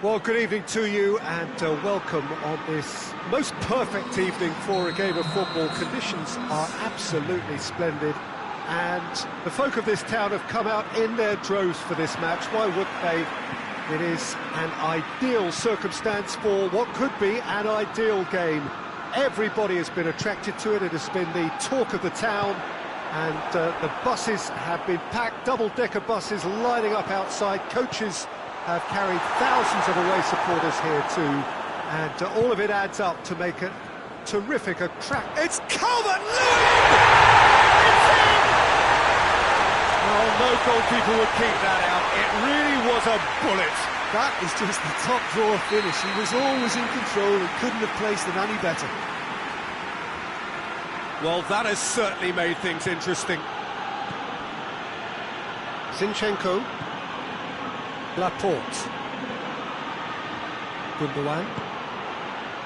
Well, good evening to you and welcome on this most perfect evening for a game of football. Conditions are absolutely splendid and the folk of this town have come out in their droves for this match. Why wouldn't they? It is an ideal circumstance for what could be an ideal game. Everybody has been attracted to it. It has been the talk of the town and the buses have been packed, double-decker buses lining up outside. Coaches have carried thousands of away supporters here too, and all of it adds up to make it terrific. It's Calvert-Lewin! It's in! Oh, no goalkeeper would keep that out. It really was a bullet. That is just the top drawer finish. He was always in control and couldn't have placed it any better. Well, that has certainly made things interesting. Zinchenko. Laporte. Gundogan.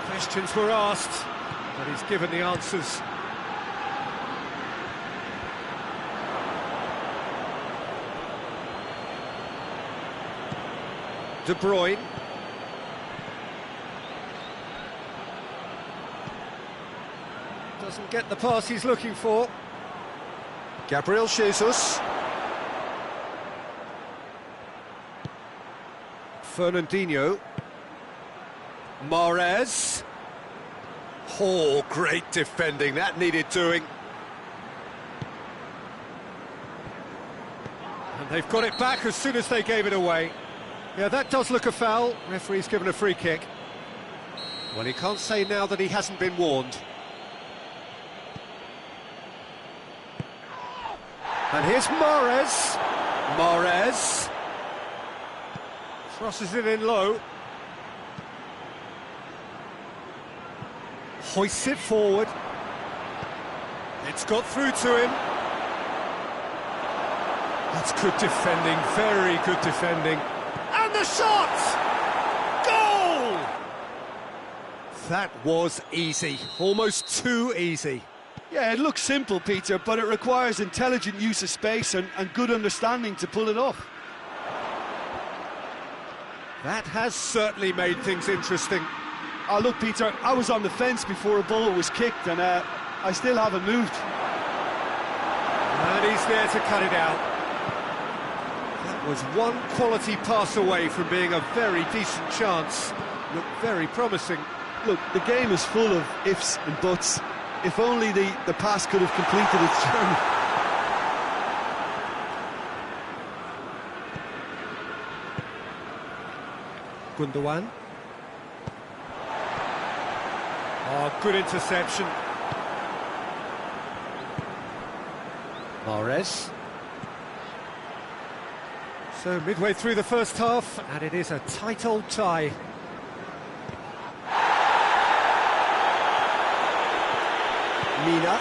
Questions were asked, but he's given the answers. De Bruyne. Doesn't get the pass he's looking for. Gabriel Jesus. Fernandinho. Mahrez. Oh, great defending, that needed doing. And they've got it back as soon as they gave it away. Yeah, that does look a foul. Referee's given a free kick. Well, he can't say now that he hasn't been warned. And here's Mahrez. Mahrez. Crosses it in low. Hoists it forward. It's got through to him. That's good defending, very good defending. And the shot! Goal! That was easy, almost too easy. Yeah, it looks simple, Peter, but it requires intelligent use of space and good understanding to pull it off. That has certainly made things interesting. Oh, look, Peter, I was on the fence before a ball was kicked, and I still haven't moved. And he's there to cut it out. That was one quality pass away from being a very decent chance. Looked very promising. Look, the game is full of ifs and buts. If only the pass could have completed its journey. Gundogan. Oh, good interception. Mahrez. So midway through the first half, and it is a tight old tie. Mina.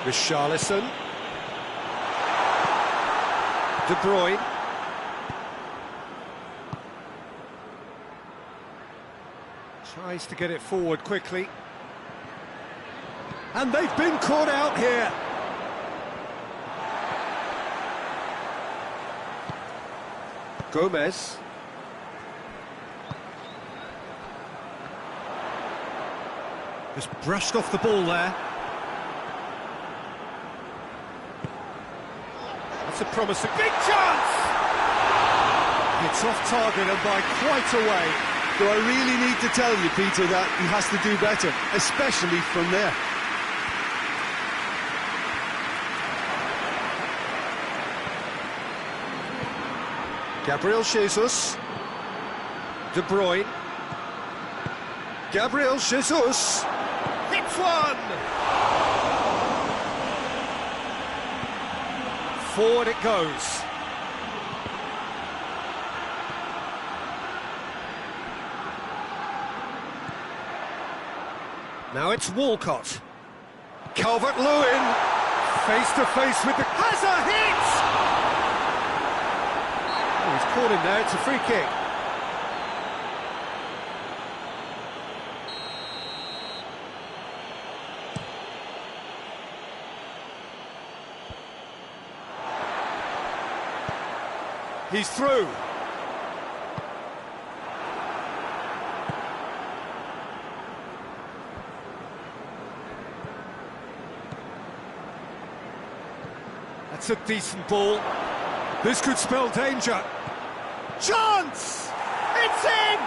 Richarlison. De Bruyne. Tries to get it forward quickly. And they've been caught out here. Gomez. Just brushed off the ball there. That's a promising big chance! It's off target and by quite a way. Do I really need to tell you, Peter, that he has to do better, especially from there? Gabriel Jesus. De Bruyne. Gabriel Jesus. Hits one! Forward it goes. Now it's Walcott. Calvert-Lewin. Face to face with the... Has a hit! Oh, he's caught him there, it's a free kick. He's through. That's a decent ball. This could spell danger. Chance! It's in!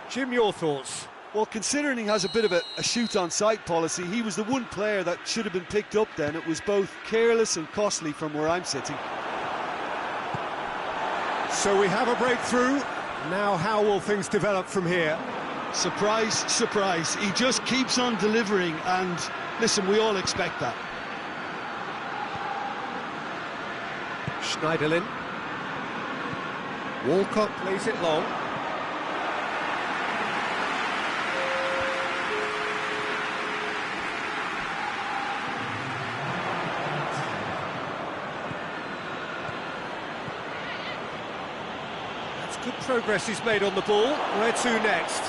Jim, your thoughts? Well, considering he has a bit of a shoot-on-sight policy, he was the one player that should have been picked up then. It was both careless and costly from where I'm sitting. So we have a breakthrough. Now how will things develop from here? Surprise, surprise. He just keeps on delivering, and listen, we all expect that. Schneiderlin. Walcott plays it long. That's good progress he's made on the ball. Where to next?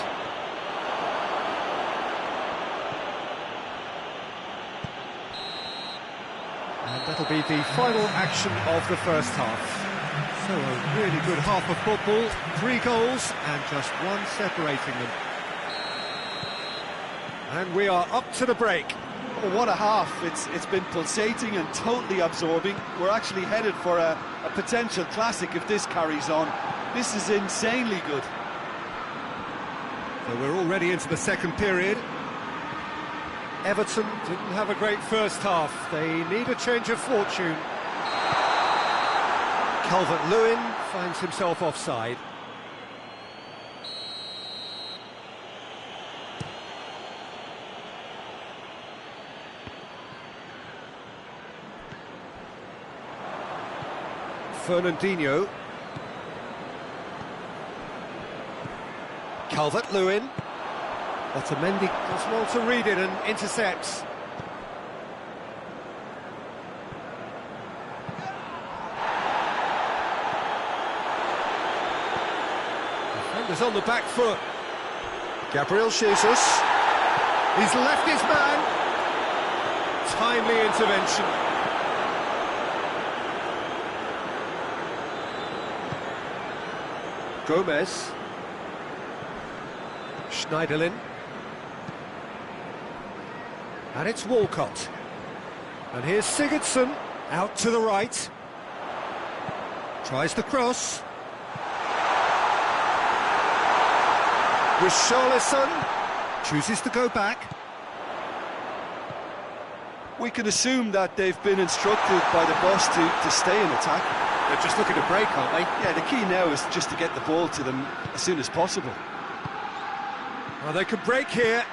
And that'll be the final action of the first half. So a really good half of football, 3 goals and just one separating them. And we are up to the break. Oh, what a half. It's been pulsating and totally absorbing. We're actually headed for a potential classic if this carries on. This is insanely good. So we're already into the second period. Everton didn't have a great first half. They need a change of fortune. Calvert-Lewin finds himself offside. Fernandinho. Calvert-Lewin. Otamendi does well to read it and intercepts. Defenders on the back foot. Gabriel Jesus. He's left his man. Timely intervention. Gomez. Schneiderlin. And it's Walcott. And here's Sigurdsson, out to the right. Tries the cross. Richarlison chooses to go back. We can assume that they've been instructed by the boss to stay in attack. They're just looking to break, aren't they? Yeah, the key now is just to get the ball to them as soon as possible. Well, they could break here.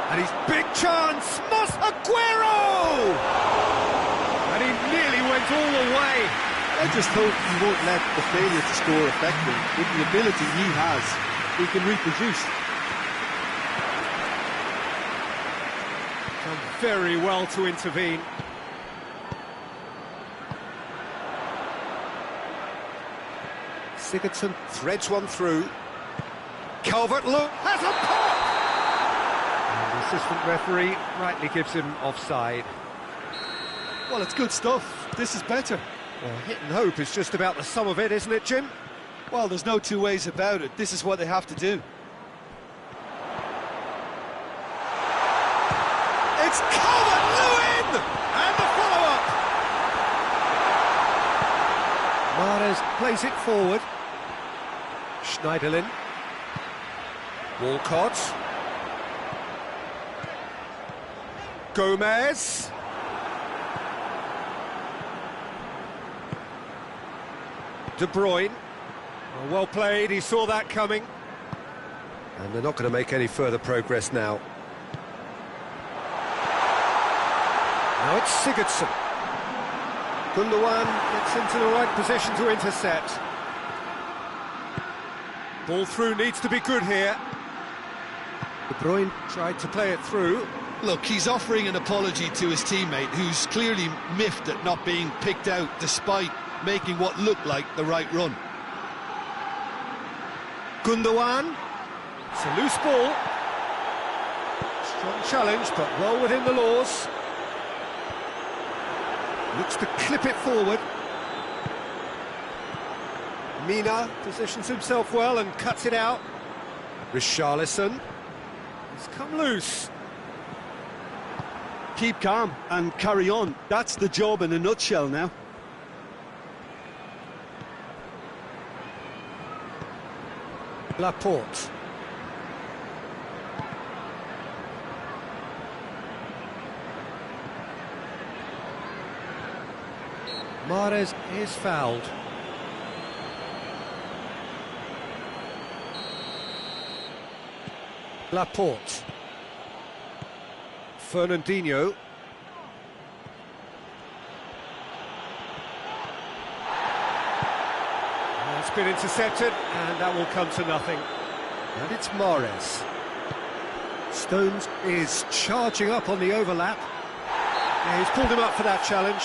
And he's big chance, Mos Aguero! And he nearly went all the way. I just hope he won't let the failure to score affect him. With the ability he has, he can reproduce. Done very well to intervene. Sigurdsson threads one through. Calvert-Lewin has a pop! And the assistant referee rightly gives him offside. Well, it's good stuff. This is better. Well, hit and hope is just about the sum of it, isn't it, Jim? Well, there's no two ways about it. This is what they have to do. It's Calvert-Lewin! And the follow-up! Mahrez plays it forward. Schneiderlin. Walcott. Gomez. De Bruyne. Well played, he saw that coming. And they're not going to make any further progress now. Now it's Sigurdsson. Gundogan gets into the right position to intercept. Ball through needs to be good here. De Bruyne tried to play it through. Look, he's offering an apology to his teammate, who's clearly miffed at not being picked out despite making what looked like the right run. Gundogan. It's a loose ball. Strong challenge, but well within the laws. Looks to clip it forward. Mina positions himself well and cuts it out. Richarlison. He's come loose. Keep calm and carry on. That's the job in a nutshell now. Laporte. Mahrez is fouled. Laporte. Fernandinho. It's been intercepted, and that will come to nothing. And it's Mahrez. Stones is charging up on the overlap. Yeah, he's pulled him up for that challenge.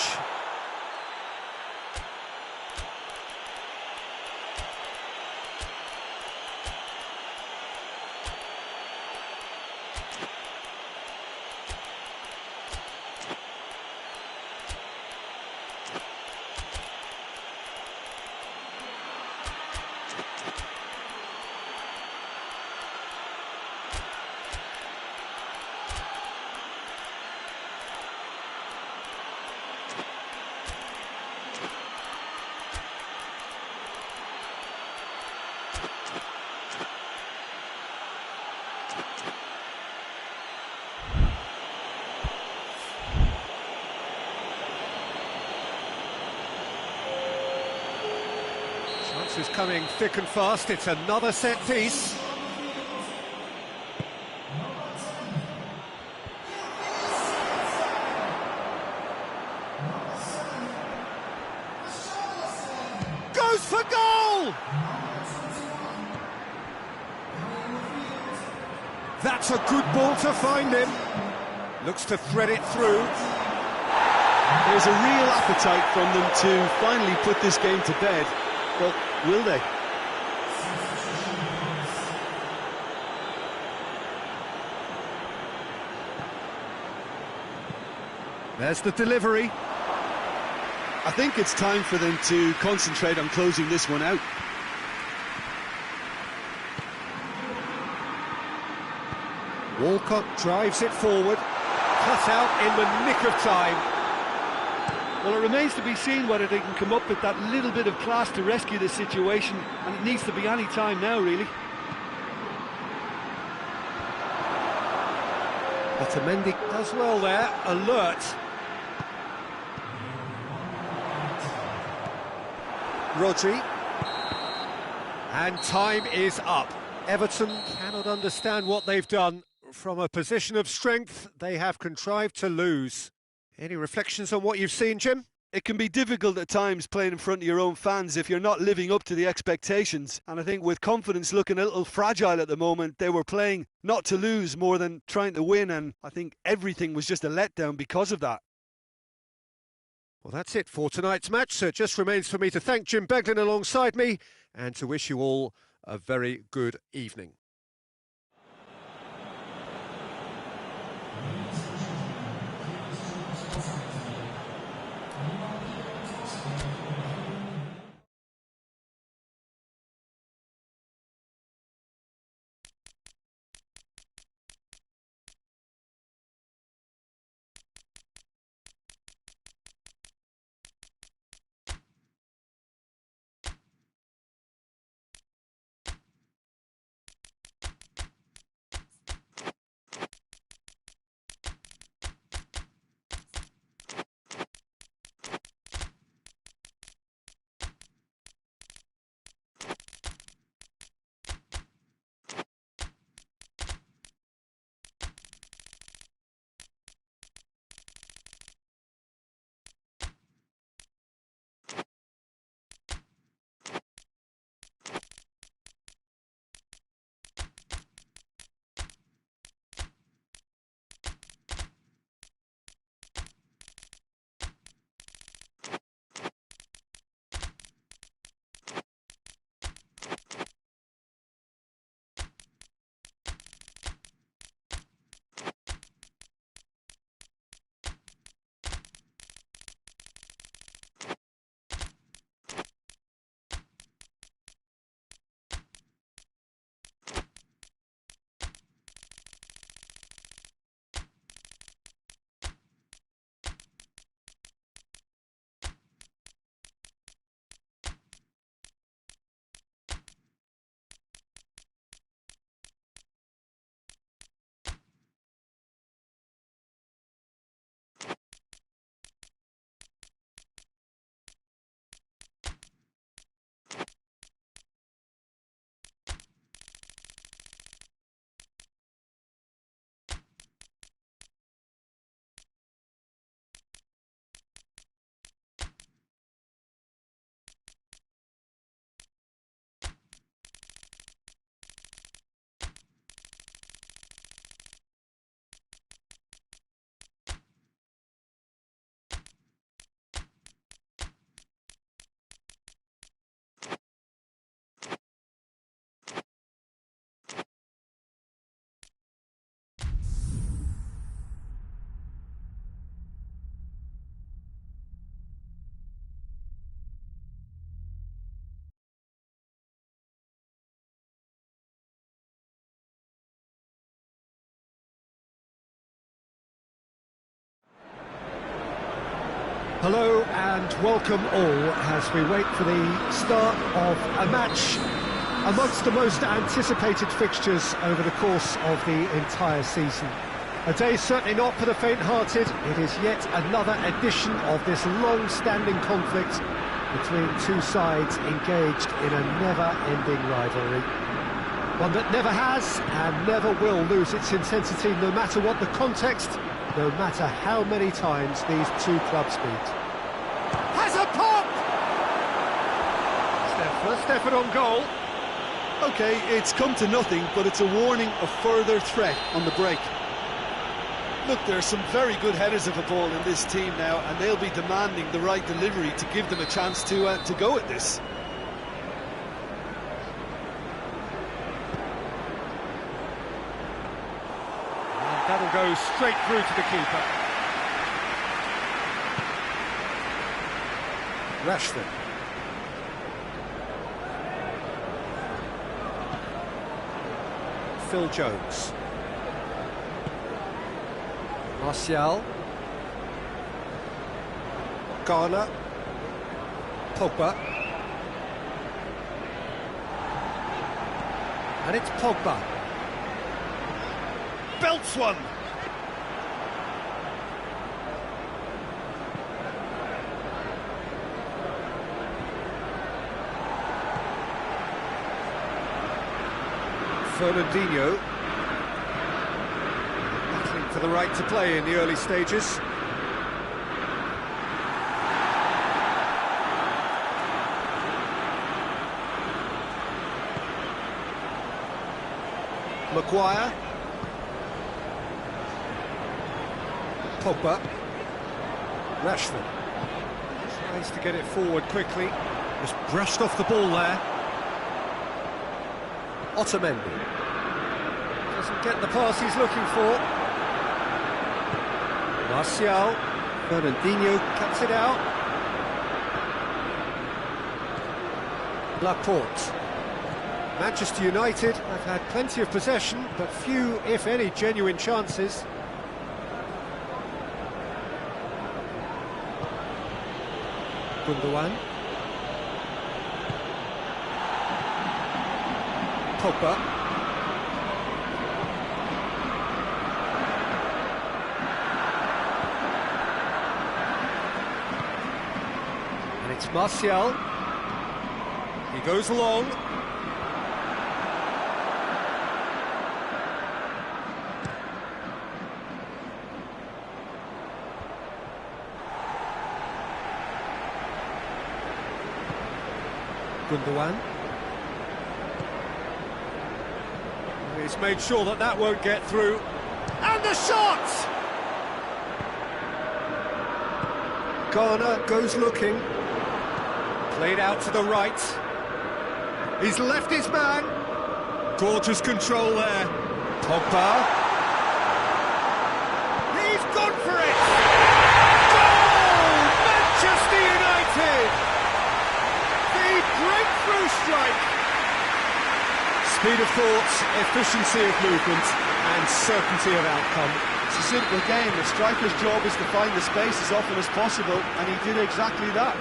Chances coming thick and fast. It's another set piece. Goes for goal! That's a good ball to find him. Looks to thread it through. There's a real appetite from them to finally put this game to bed. But will they? There's the delivery. I think it's time for them to concentrate on closing this one out. Walcott drives it forward. Cut out in the nick of time. Well, it remains to be seen whether they can come up with that little bit of class to rescue this situation, and it needs to be any time now, really. Otamendi does well there, alert. Rodri. And time is up. Everton cannot understand what they've done. From a position of strength, they have contrived to lose. Any reflections on what you've seen, Jim? It can be difficult at times playing in front of your own fans if you're not living up to the expectations. And I think with confidence looking a little fragile at the moment, they were playing not to lose more than trying to win. And I think everything was just a letdown because of that. Well, that's it for tonight's match. So it just remains for me to thank Jim Beglin alongside me and to wish you all a very good evening. Hello and welcome all as we wait for the start of a match amongst the most anticipated fixtures over the course of the entire season. A day certainly not for the faint-hearted. It is yet another edition of this long-standing conflict between two sides engaged in a never-ending rivalry. One that never has and never will lose its intensity, no matter what the context, no matter how many times these two clubs meet. Has a pop! It's their first effort on goal. OK, it's come to nothing, but it's a warning of further threat on the break. Look, there are some very good headers of a ball in this team now, and they'll be demanding the right delivery to give them a chance to go at this. And that'll go straight through to the keeper. Rashford. Phil Jones. Martial. Garner. Pogba. And it's Pogba. Belts one. Fernandinho. Battling for the right to play in the early stages. Maguire. Pogba. Rashford. Tries to get it forward quickly. Just brushed off the ball there. Otamendi. Doesn't get the pass he's looking for. Martial. Fernandinho cuts it out. Laporte. Manchester United have had plenty of possession, but few, if any, genuine chances. Gundogan. Pogba. And it's Martial. He goes along. Gundogan. He's made sure that that won't get through. And the shot! Garner goes looking. Played out to the right. He's left his man. Gorgeous control there. Pogba. He's gone for it! Goal! Manchester United! The breakthrough strike! Speed of thought, efficiency of movement, and certainty of outcome. It's a simple game. The striker's job is to find the space as often as possible, and he did exactly that.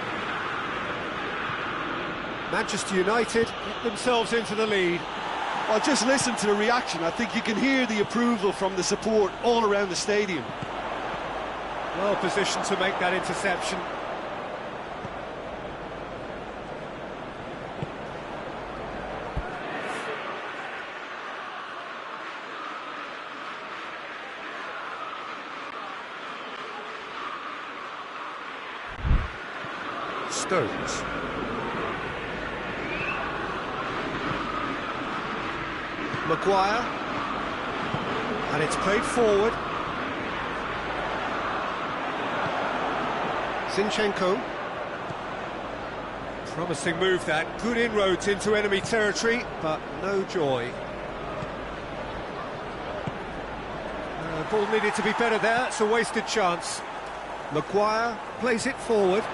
Manchester United get themselves into the lead. Well, just listen to the reaction. I think you can hear the approval from the support all around the stadium. Well positioned to make that interception. Stones. Maguire. And it's played forward. Zinchenko. Promising move that. Good inroads into enemy territory, but no joy. The ball needed to be better there. It's a wasted chance. Maguire plays it forward.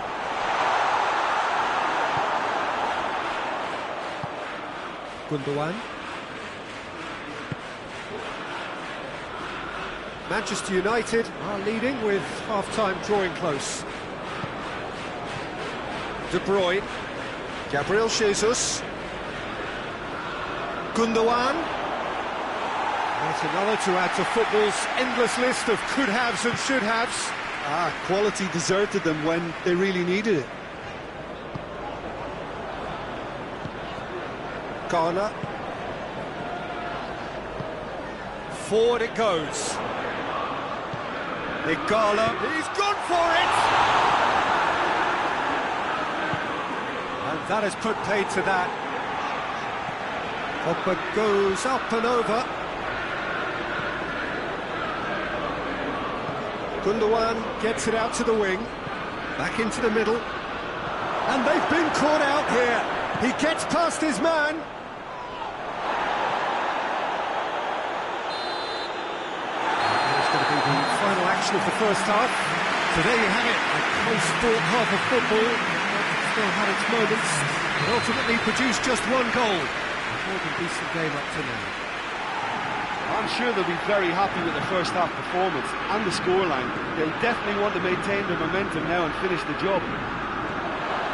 Gundogan. Manchester United are leading with half-time drawing close. De Bruyne. Gabriel Jesus. Gundogan. That's another to add to football's endless list of could-haves and should-haves. Quality deserted them when they really needed it. Garner. Forward it goes. Igala, he's gone for it! And that has put paid to that. Pogba goes up and over. Gundogan gets it out to the wing. Back into the middle. And they've been caught out here. He gets past his man. Final action of the first half. So there you have it, a close-fought half of football. Still had its moments, but ultimately produced just one goal. A more than decent game up to now. I'm sure they'll be very happy with the first half performance and the scoreline. They'll definitely want to maintain their momentum now and finish the job.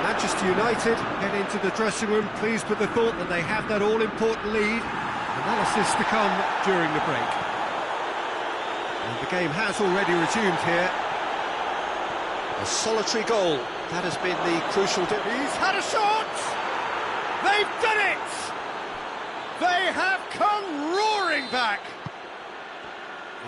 Manchester United get into the dressing room pleased with the thought that they have that all-important lead. Analysis to come during the break. And the game has already resumed here. A solitary goal. That has been the crucial... He's had a shot! They've done it! They have come roaring back!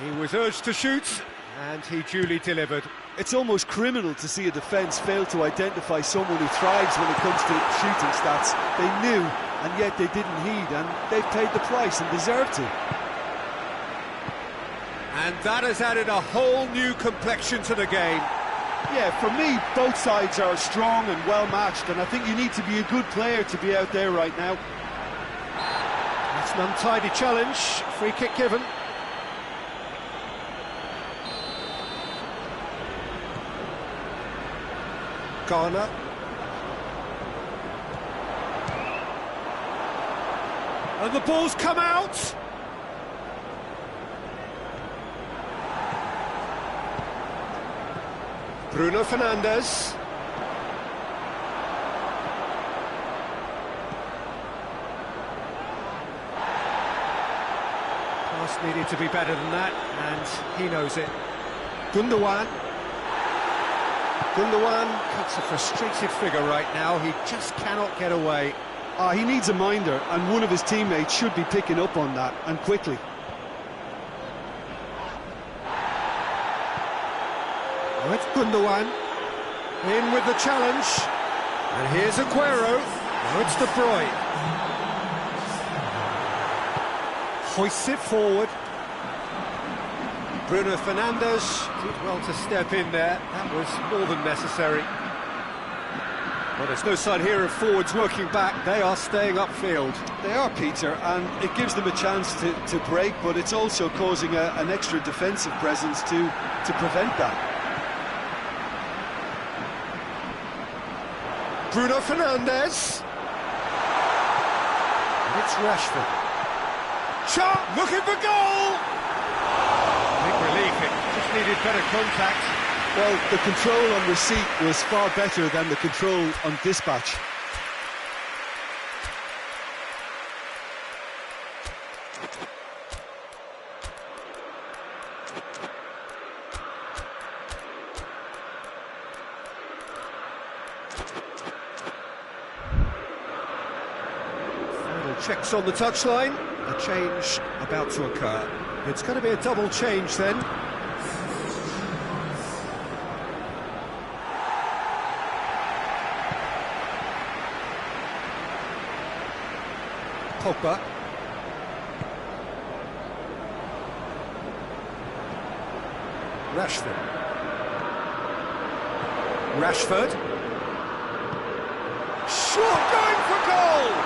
He was urged to shoot, and he duly delivered. It's almost criminal to see a defence fail to identify someone who thrives when it comes to shooting stats. They knew, and yet they didn't heed, and they paid the price and deserved to. And that has added a whole new complexion to the game. Yeah, for me, both sides are strong and well-matched, and I think you need to be a good player to be out there right now. That's an untidy challenge. Free kick given. Garner. And the ball's come out. Bruno Fernandes. Pass needed to be better than that, and he knows it. Gundogan. Gundogan cuts a frustrated figure right now. He just cannot get away. He needs a minder, and one of his teammates should be picking up on that, and quickly. Oh, it's Gundogan. In with the challenge. And here's Aguero. Oh, it's De Bruyne. Hoists it forward. Bruno Fernandes did well to step in there. That was more than necessary. Well, there's no sign here of forwards working back. They are staying upfield. They are, Peter, and it gives them a chance to break, but it's also causing an extra defensive presence to prevent that. Bruno Fernandes. And it's Rashford. Shot, looking for goal! Big relief, it just needed better contact. Well, the control on receipt was far better than the control on dispatch. Final checks on the touchline. A change about to occur. It's going to be a double change then. Pogba. Rashford. Rashford. Shot going for goal!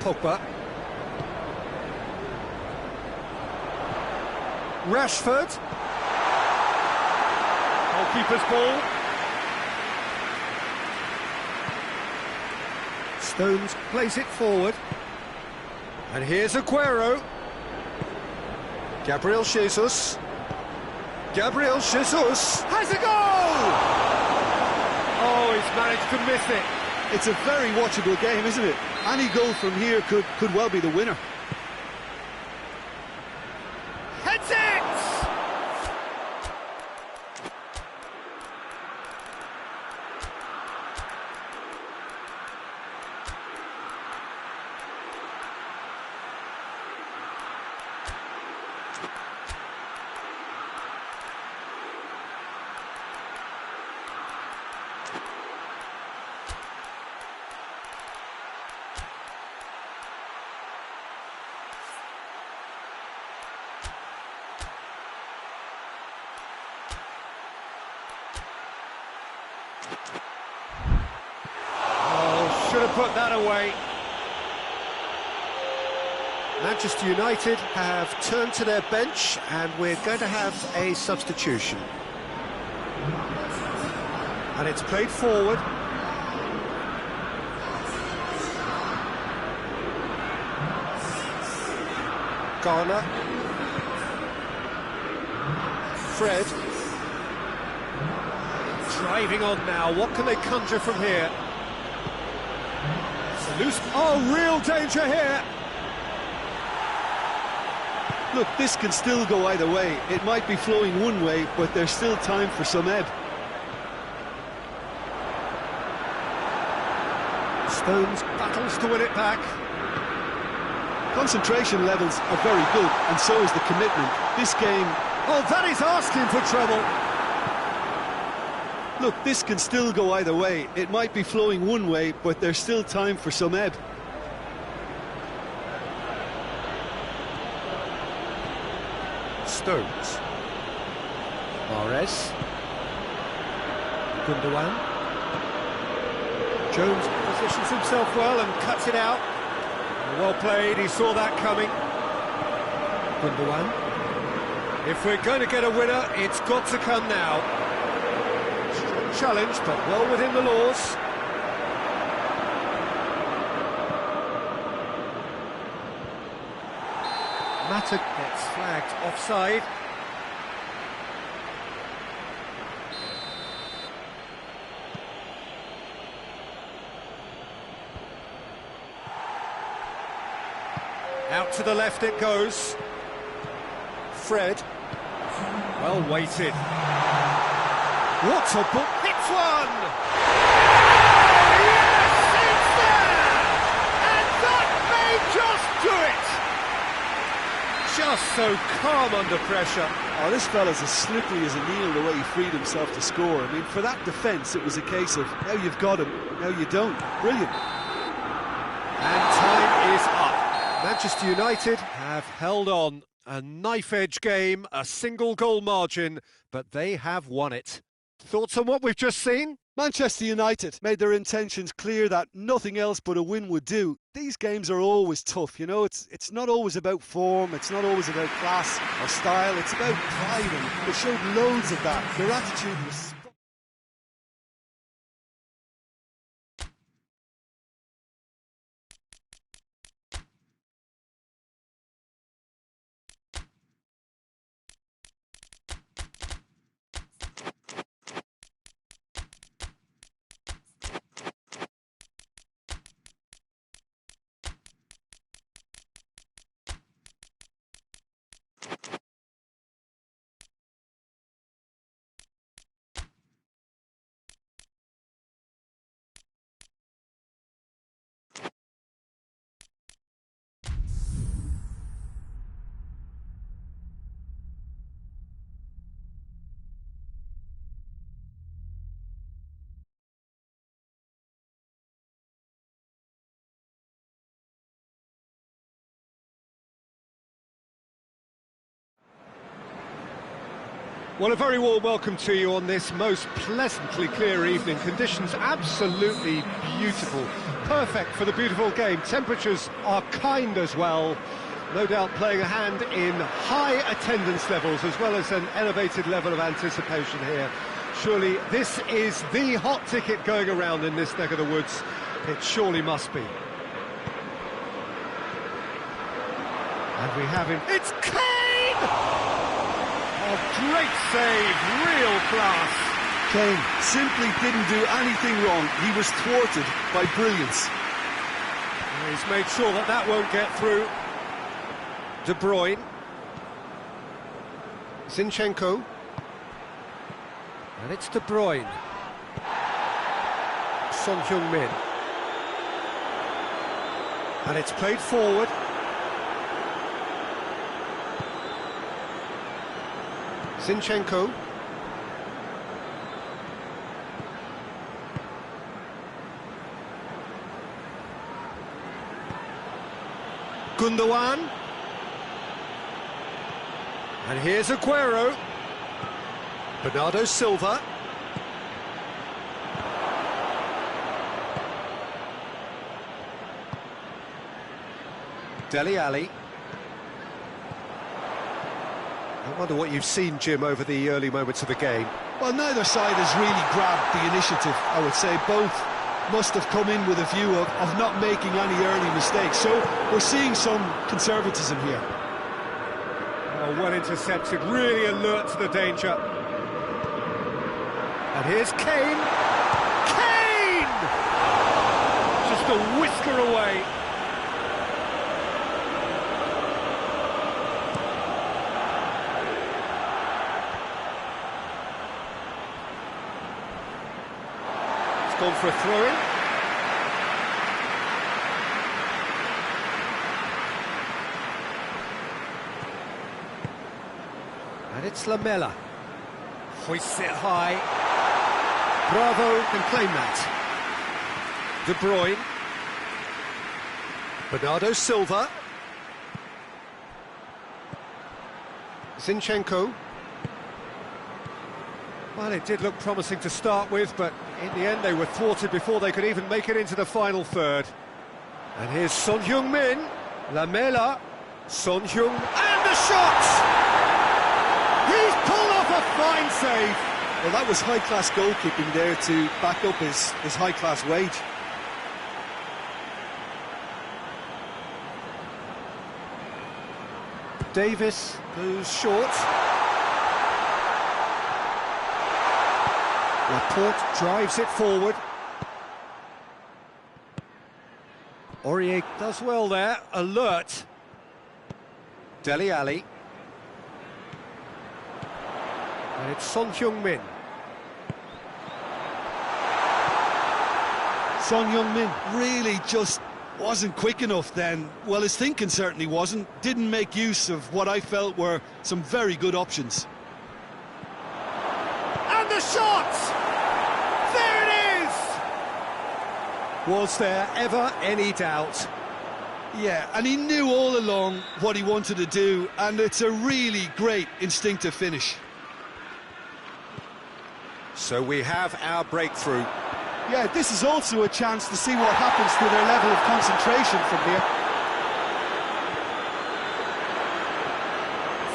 Pogba. Rashford. Goalkeeper's ball. Stones plays it forward. And here's Aguero. Gabriel Jesus. Gabriel Jesus has a goal! Oh, he's managed to miss it. It's a very watchable game, isn't it? Any goal from here could well be the winner. Heads it! Oh, should have put that away. Manchester United have turned to their bench and we're going to have a substitution. And it's played forward. Garner. Fred. Driving on now, what can they conjure from here? Loose, oh, real danger here! Look, this can still go either way. It might be flowing one way, but there's still time for some ebb. Stones battles to win it back. Concentration levels are very good, and so is the commitment. This game... Oh, that is asking for trouble! Look, this can still go either way. It might be flowing one way, but there's still time for some ebb. Stones. Mahrez. Gundogan. Jones positions himself well and cuts it out. Well played, he saw that coming. Gundogan. If we're going to get a winner, it's got to come now. Strong challenge, but well within the laws. Mata gets flagged offside. Out to the left it goes. Fred. Well weighted. What a ball! Hits one! Oh, yes! It's there! And that may just do it! Just so calm under pressure. Oh, this fella's as slippery as a needle the way he freed himself to score. I mean, for that defence, it was a case of now you've got him, now you don't. Brilliant. And time is up. Manchester United have held on. A knife-edge game, a single goal margin, but they have won it. Thoughts on what we've just seen? Manchester United made their intentions clear that nothing else but a win would do. These games are always tough, you know, it's not always about form, it's not always about class or style, it's about pride, and they showed loads of that. Their attitude was... Well, a very warm welcome to you on this most pleasantly clear evening. Conditions absolutely beautiful. Perfect for the beautiful game. Temperatures are kind as well. No doubt playing a hand in high attendance levels as well as an elevated level of anticipation here. Surely this is the hot ticket going around in this neck of the woods. It surely must be. And we have him. It's Kane! Oh, great save, real class. Kane simply didn't do anything wrong. He was thwarted by brilliance. He's made sure that that won't get through. De Bruyne. Zinchenko. And it's De Bruyne. Son Heung-min. And it's played forward. Zinchenko. Gundogan. And here's Aguero. Bernardo Silva. Dele Alli. I wonder what you've seen, Jim, over the early moments of the game. Well, neither side has really grabbed the initiative, I would say. Both must have come in with a view of not making any early mistakes. So we're seeing some conservatism here. Oh, well intercepted, really alert to the danger. And here's Kane. Kane! Just a whisker away. It's gone for a throw-in. And it's Lamela. Hoists it high. Bravo can claim that. De Bruyne. Bernardo Silva. Zinchenko. Well, it did look promising to start with, but in the end they were thwarted before they could even make it into the final third. And here's Son Heung-min. Lamela. Son Heung. And the shot! He's pulled off a fine save. Well, that was high-class goalkeeping there to back up his high-class wage. Davis goes short. Laporte drives it forward. Aurier does well there, alert. Dele Alli. And it's Son Heung-min. Son Heung-min really just wasn't quick enough then. Well, his thinking certainly wasn't. Didn't make use of what I felt were some very good options. And the shot! There it is! Was there ever any doubt? Yeah, and he knew all along what he wanted to do, and it's a really great instinctive finish. So we have our breakthrough. Yeah, this is also a chance to see what happens to their level of concentration from here.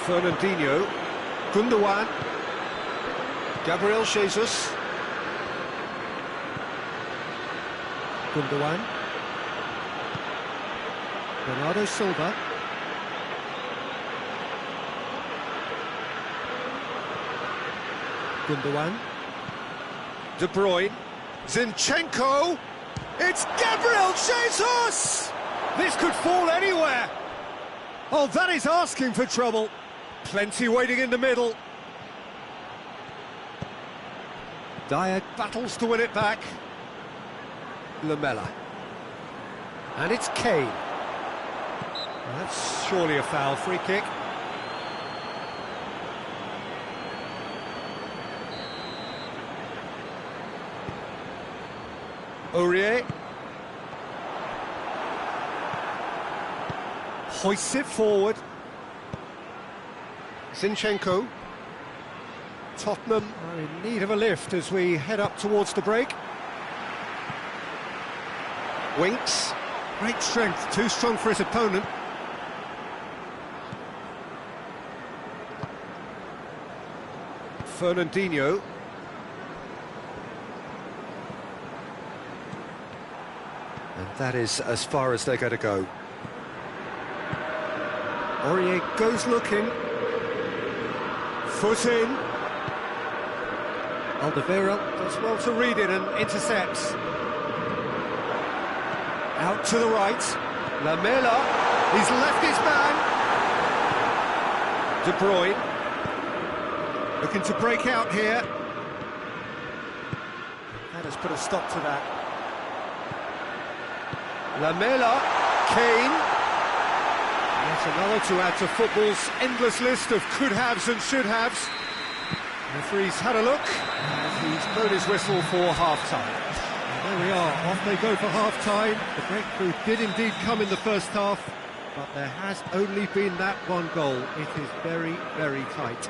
Fernandinho. Gundogan. Gabriel Jesus. Gundogan. Bernardo Silva. Gundogan. De Bruyne. Zinchenko. It's Gabriel Jesus! This could fall anywhere. Oh, that is asking for trouble. Plenty waiting in the middle. Dyer battles to win it back. Lamela. And it's Kane. That's surely a foul, free kick. Aurier. Hoists it forward. Zinchenko. Tottenham are in need of a lift as we head up towards the break. Winks. Great strength, too strong for his opponent. Fernandinho. And that is as far as they're going to go. Aurier goes looking. Foot in. Alderweireld does well to read it and intercepts. Out to the right. Lamela. He's left his man. De Bruyne. Looking to break out here. That has put a stop to that. Lamela. Kane. Yet another to add to football's endless list of could-haves and should-haves. The referee's had a look, and he's blown his whistle for half-time. There we are, off they go for half-time. The breakthrough did indeed come in the first half, but there has only been that one goal. It is very, very tight.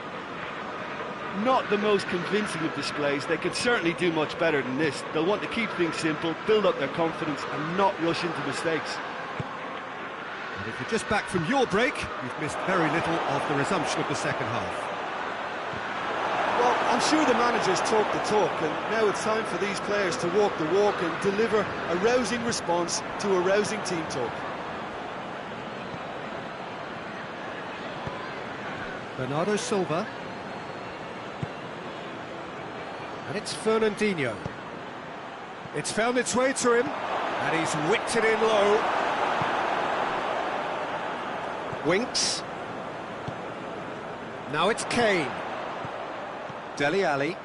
Not the most convincing of displays. They could certainly do much better than this. They'll want to keep things simple, build up their confidence and not rush into mistakes. And if you're just back from your break, you've missed very little of the resumption of the second half. Well, I'm sure the managers talk the talk, and now it's time for these players to walk the walk and deliver a rousing response to a rousing team talk. Bernardo Silva. And it's Fernandinho. It's found its way to him, and he's whipped it in low. Winks. Now it's Kane. Dele Alli.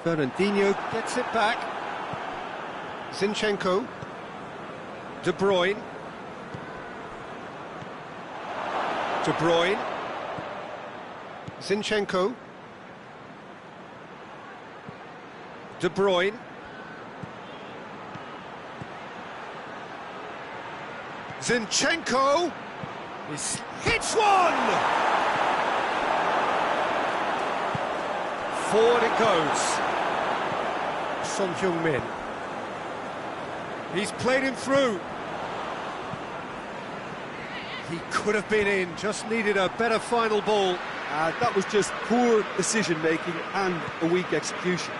Fernandinho gets it back. Zinchenko. De Bruyne. De Bruyne. Zinchenko. De Bruyne. Zinchenko. He hits one! Forward it goes. Son Heung-min. He's played him through. He could have been in, just needed a better final ball. That was just poor decision-making and a weak execution.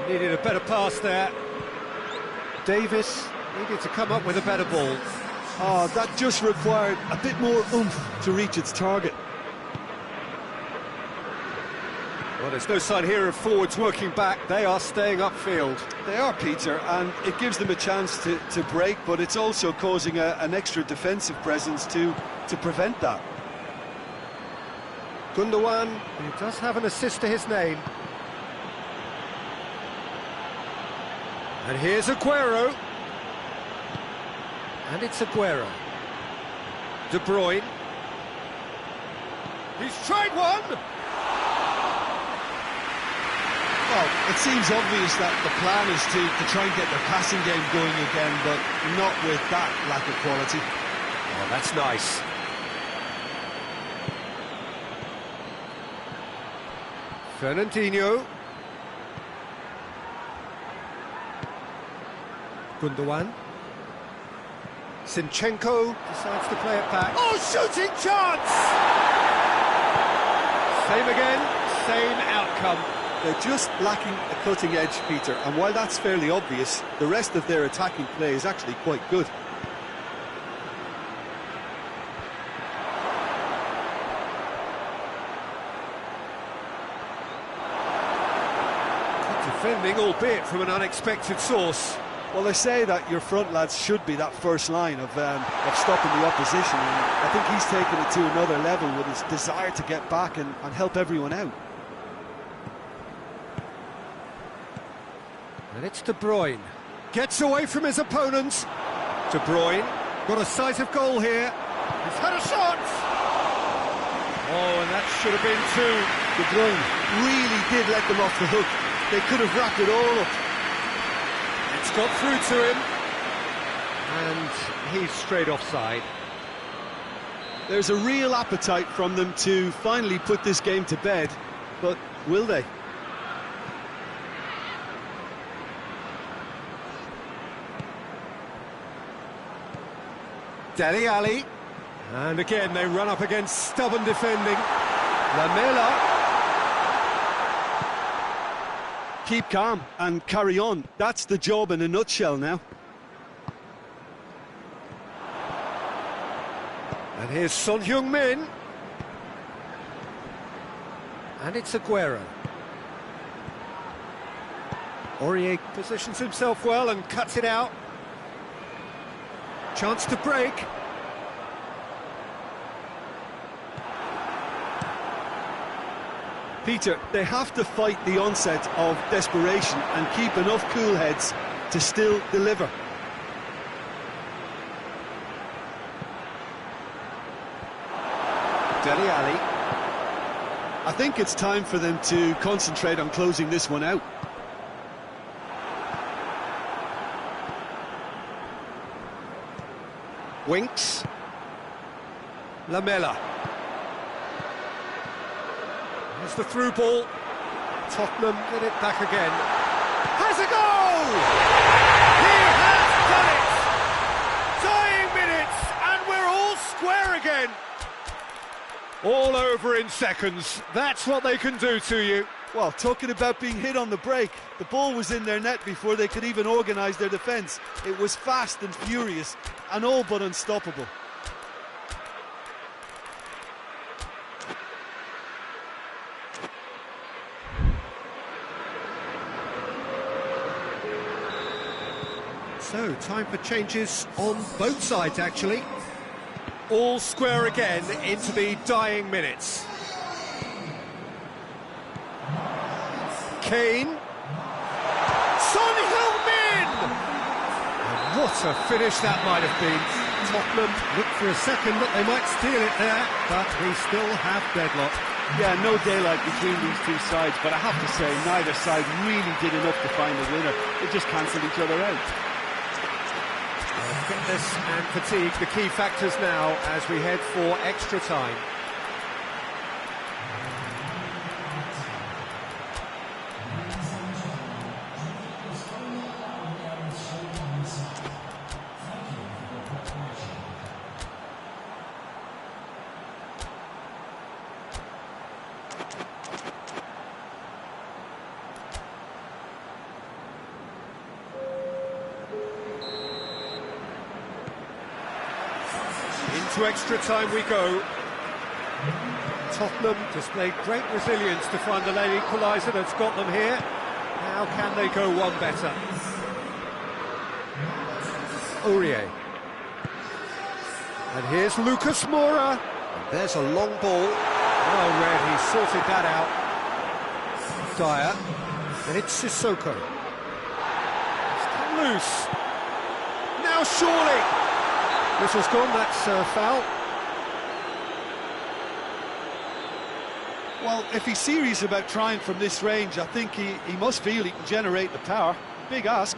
Needed a better pass there. Davis needed to come up with a better ball. Oh, that just required a bit more oomph to reach its target. Well, there's no sign here of forwards working back. They are staying upfield. They are, Peter, and it gives them a chance to break, but it's also causing an extra defensive presence to prevent that. Gundogan, who does have an assist to his name. And here's Aguero. And it's Aguero. De Bruyne. He's tried one! Well, it seems obvious that the plan is to try and get their passing game going again, but not with that lack of quality. Oh, that's nice. Fernandinho. Gundogan. Zinchenko decides to play it back. Oh, shooting chance! Same again, same outcome. They're just lacking a cutting edge, Peter, and while that's fairly obvious, the rest of their attacking play is actually quite good. Good defending, albeit from an unexpected source. Well, they say that your front lads should be that first line of stopping the opposition, and I think he's taken it to another level with his desire to get back and help everyone out. And it's De Bruyne. Gets away from his opponents. De Bruyne got a sight of goal here. He's had a shot! Oh, and that should have been two. De Bruyne really did let them off the hook. They could have wrapped it all up. It's got through to him, and he's straight offside. There's a real appetite from them to finally put this game to bed, but will they? Dele Alli, and again they run up against stubborn defending. Lamela. Keep calm and carry on. That's the job in a nutshell now. And here's Son Heung-min. And it's Aguero. Aurier positions himself well and cuts it out. Chance to break. Peter, they have to fight the onset of desperation and keep enough cool heads to still deliver. Dele Alli. I think it's time for them to concentrate on closing this one out. Winks. Lamela. There's the through ball. Tottenham get it back again. Has a goal! He has done it! Dying minutes, and we're all square again. All over in seconds. That's what they can do to you. Well, talking about being hit on the break, the ball was in their net before they could even organise their defence. It was fast and furious, and all but unstoppable. So, time for changes on both sides, actually. All square again into the dying minutes. Kane. Son Heung-min! And what a finish that might have been. Tottenham looked for a second that they might steal it there, but we still have deadlock. Yeah, no daylight between these two sides, but I have to say, neither side really did enough to find a winner. They just cancelled each other out. Fitness and fatigue, the key factors now as we head for extra time. Into extra time we go. Tottenham displayed great resilience to find the late equaliser that's got them here. How can they go one better? Aurier. And here's Lucas Moura. And there's a long ball. Well read, he sorted that out. Dyer. And it's Sissoko. It's come loose. Now surely. Whistle's gone, that's a foul. Well, if he's serious about trying from this range, I think he must feel he can generate the power. Big ask.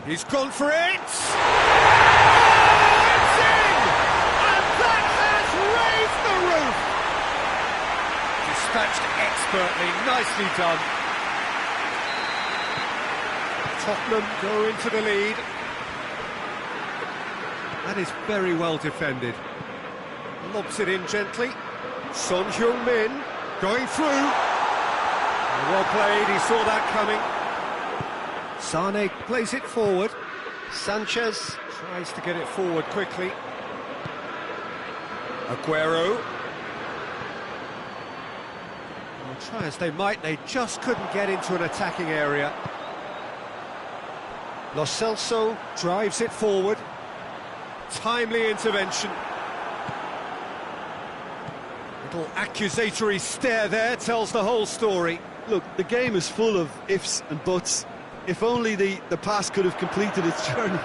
He's gone for it! Oh, it's in! And that has raised the roof! Dispatched expertly, nicely done. Tottenham go into the lead. That is very well defended. Lobs it in gently. Son Heung-min going through. Well played, he saw that coming. Sane plays it forward. Sanchez tries to get it forward quickly. Aguero. Well, try as they might, they just couldn't get into an attacking area. Lo Celso drives it forward. Timely intervention. Little accusatory stare there tells the whole story. Look, the game is full of ifs and buts. If only the pass could have completed its journey.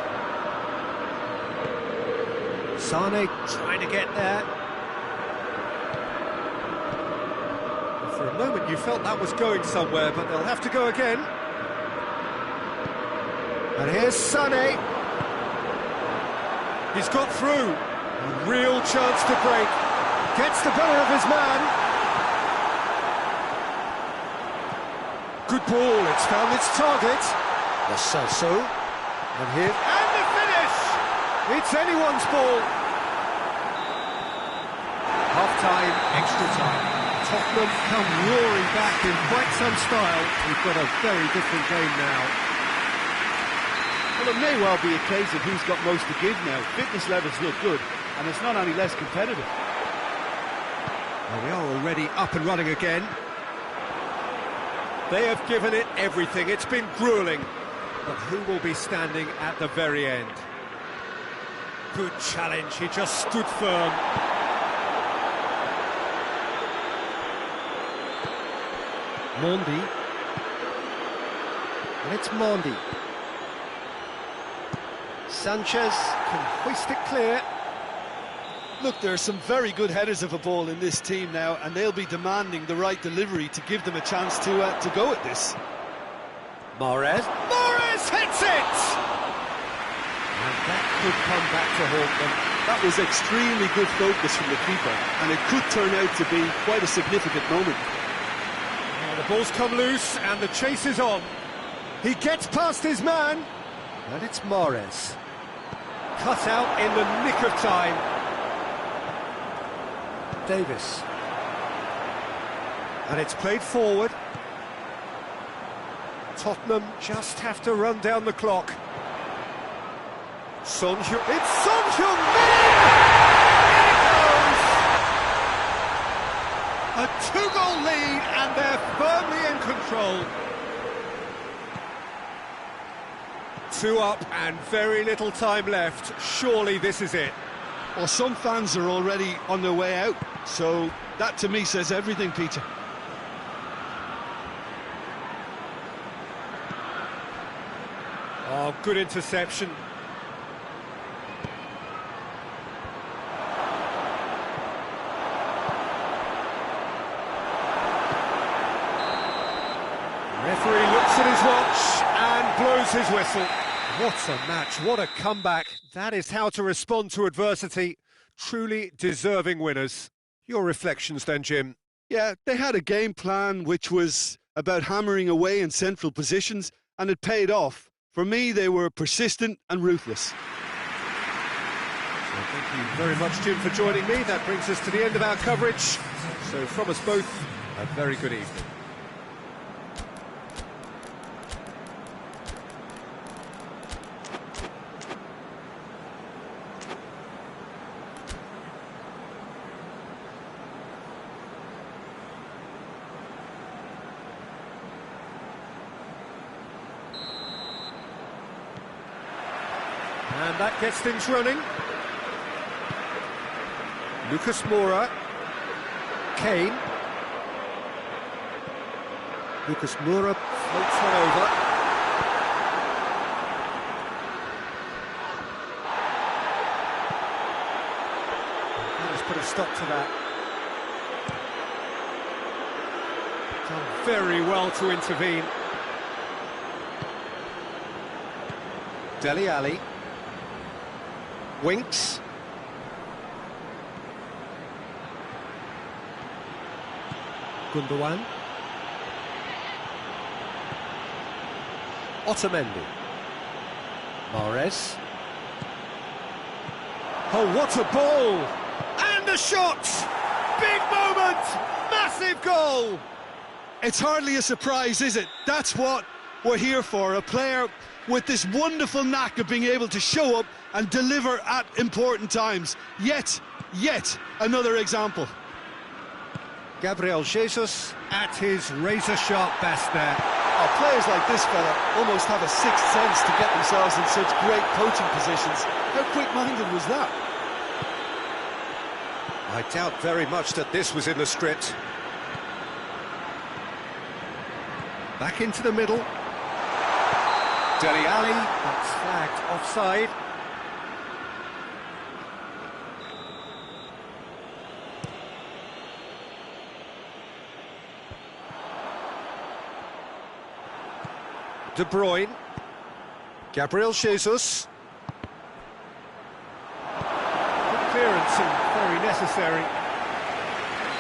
Sane trying to get there. For a moment you felt that was going somewhere, but they'll have to go again. And here's Sane. He's got through. A real chance to break. Gets the better of his man. Good ball, it's found its target. Lo Celso. And here. And the finish! It's anyone's ball. Half-time, extra time. Tottenham come roaring back in quite some style. We've got a very different game now. Well, it may well be a case of who's got most to give now. Fitness levels look good, and it's not any less competitive. Well, we are already up and running again. They have given it everything. It's been gruelling. But who will be standing at the very end? Good challenge. He just stood firm. Mondi. And it's Mondi. Sanchez can hoist it clear. Look, there are some very good headers of a ball in this team now, and they'll be demanding the right delivery to give them a chance to go at this. Mahrez hits it! And that could come back to haunt them. That was extremely good focus from the keeper, and it could turn out to be quite a significant moment. Well, the ball's come loose, and the chase is on. He gets past his man, and it's Mahrez. Cut out in the nick of time. Davis. And it's played forward. Tottenham just have to run down the clock. Son Heung-min! It's Son Heung-min! Here it goes! A two-goal lead, and they're firmly in control. 2 up and very little time left. Surely this is it. Well, some fans are already on their way out, so that to me says everything, Peter. Oh, good interception. The referee looks at his watch and blows his whistle. What a match, what a comeback. That is how to respond to adversity. Truly deserving winners. Your reflections then, Jim? Yeah, they had a game plan which was about hammering away in central positions, and it paid off. For me, they were persistent and ruthless. So thank you very much, Jim, for joining me. That brings us to the end of our coverage. So from us both, a very good evening. And that gets things running. Lucas Moura. Kane. Lucas Moura floats one over. Let's put a stop to that. Done very well to intervene. Dele Alli. Winks. Gundogan. Otamendi. Mahrez. Oh, what a ball! And a shot! Big moment! Massive goal! It's hardly a surprise, is it? That's what we're here for, a player with this wonderful knack of being able to show up and deliver at important times. Yet another example. Gabriel Jesus at his razor-sharp best there. Oh, players like this fella almost have a sixth sense to get themselves in such great coaching positions. How quick-minded was that? I doubt very much that this was in the script. Back into the middle. Dele Alli, that's flagged offside. De Bruyne. Gabriel Jesus. Good clearance and very necessary.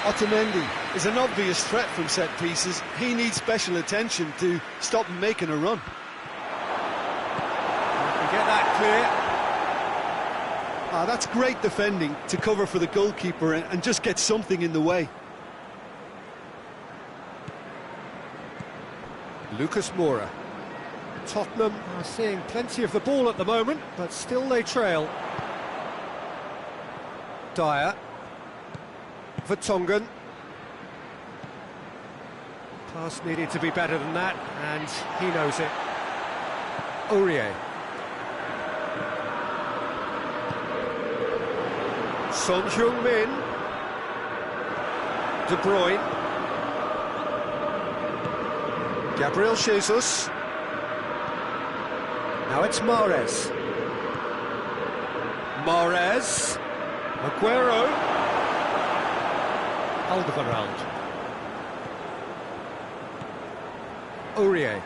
Otamendi is an obvious threat from set pieces. He needs special attention to stop him making a run. Get that clear. That's great defending to cover for the goalkeeper and just get something in the way. Lucas Moura. Tottenham are seeing plenty of the ball at the moment, but still they trail. Dyer. Vertonghen. Pass needed to be better than that, and he knows it. Aurier. Son Heung-min. De Bruyne. Gabriel Jesus. Now it's Mahrez. Mahrez. Aguero. Alderweireld. Aurier.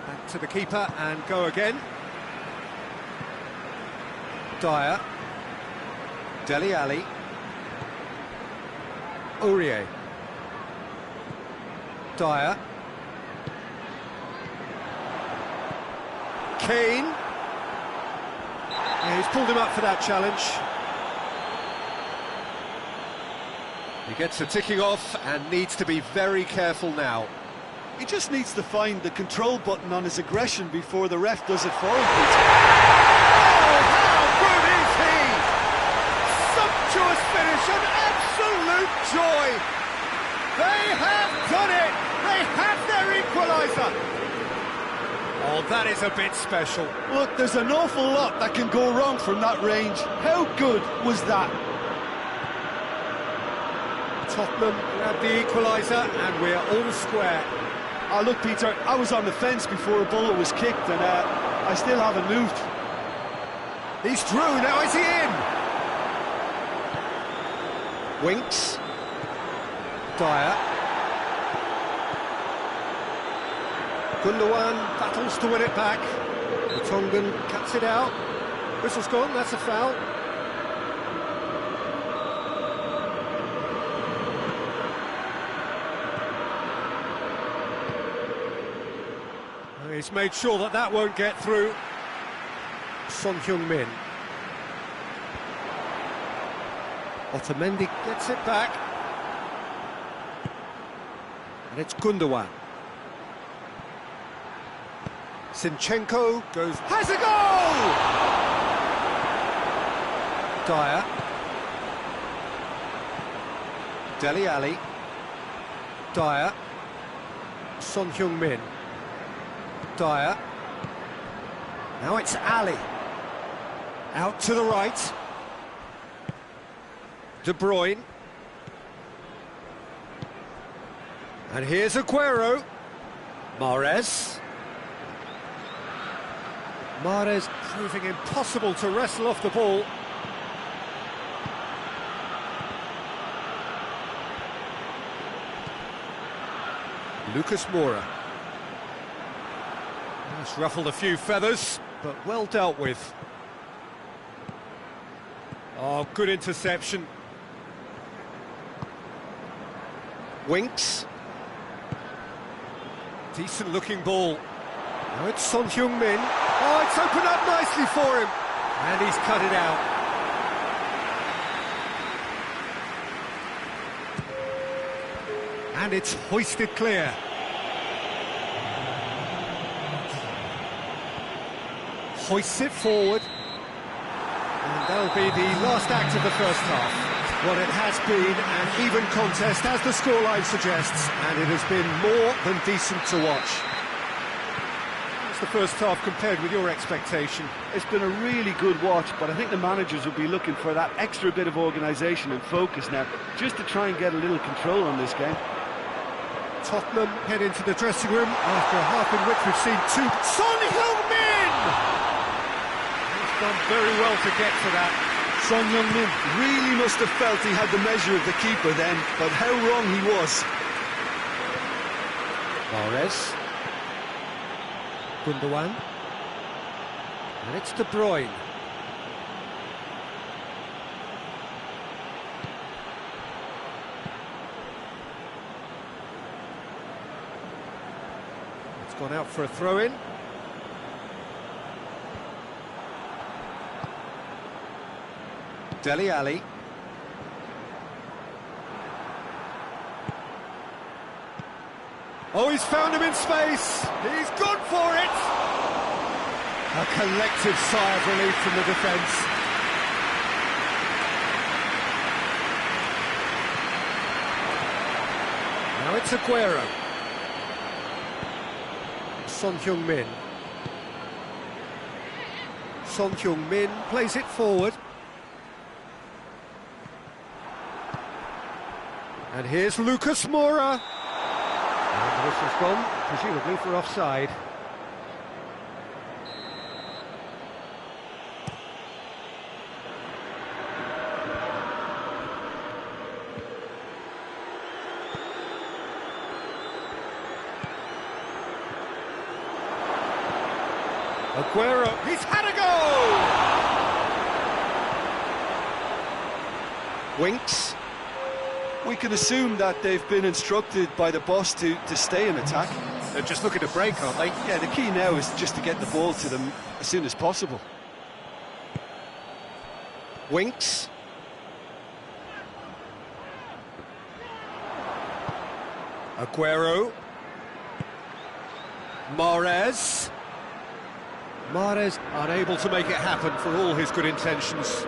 Back to the keeper and go again. Dyer. Dele Alli. Aurier. Dyer. Kane. Yeah, he's pulled him up for that challenge. He gets the ticking off and needs to be very careful now. He just needs to find the control button on his aggression before the ref does it for him. Oh, how good is he! Sumptuous finish, an absolute joy! They have done it! They have their equaliser! Oh, that is a bit special. Look, there's an awful lot that can go wrong from that range. How good was that? Tottenham grab the equaliser and we're all square. Oh, look, Peter, I was on the fence before a bullet was kicked and I still haven't moved. He's through, now is he in? Winks. Dyer. Gundogan battles to win it back. Vertonghen cuts it out. Whistle's gone, that's a foul. He's made sure that that won't get through. Son Heung-min. Otamendi gets it back. And it's Gundogan. Zinchenko goes... has a goal! Dyer. Dele Alli. Dyer. Son Heung-min. Dyer. Now it's Ali. Out to the right. De Bruyne. And here's Aguero. Mahrez. Mahrez proving impossible to wrestle off the ball. Lucas Moura. That's ruffled a few feathers, but well dealt with. Oh, good interception. Winks. Decent looking ball. Now it's Son Heung-min. Oh, it's opened up nicely for him. And he's cut it out. And it's hoisted clear. Hoists it forward. And that'll be the last act of the first half. Well, it has been an even contest, as the scoreline suggests, and it has been more than decent to watch. What's the first half compared with your expectation? It's been a really good watch, but I think the managers will be looking for that extra bit of organisation and focus now, just to try and get a little control on this game. Tottenham head into the dressing room after a half in which we've seen two... Son Heung-min! He's done very well to get to that. Son Heung-min really must have felt he had the measure of the keeper then, but how wrong he was. Mahrez. Gundogan. And it's De Bruyne. It's gone out for a throw-in. Dele Alli. Oh, he's found him in space. He's gone for it. A collective sigh of relief from the defence. Now it's Aguero. Son Heung-min. Son Heung-min plays it forward. And here's Lucas Moura. And the whistle's gone, presumably for offside. Aguero, he's had a go! Winks. We can assume that they've been instructed by the boss to stay in attack. They're just looking to break, aren't they? Yeah, the key now is just to get the ball to them as soon as possible. Winks. Aguero. Mahrez. Mahrez unable to make it happen for all his good intentions.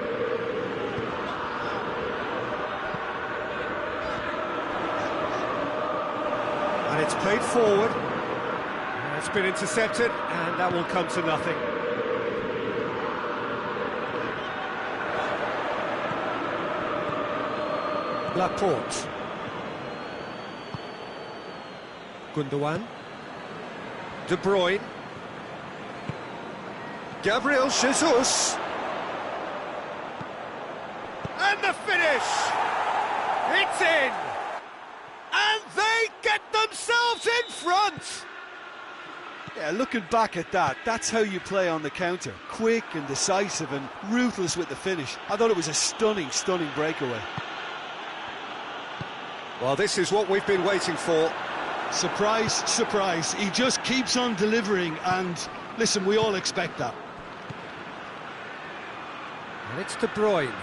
And it's played forward. It's been intercepted, and that will come to nothing. Laporte. Gundogan. De Bruyne. Gabriel Jesus. And the finish! It's in! And they get themselves in front! Yeah, looking back at that, that's how you play on the counter. Quick and decisive and ruthless with the finish. I thought it was a stunning, stunning breakaway. Well, this is what we've been waiting for. Surprise, surprise. He just keeps on delivering, and listen, we all expect that. And it's De Bruyne.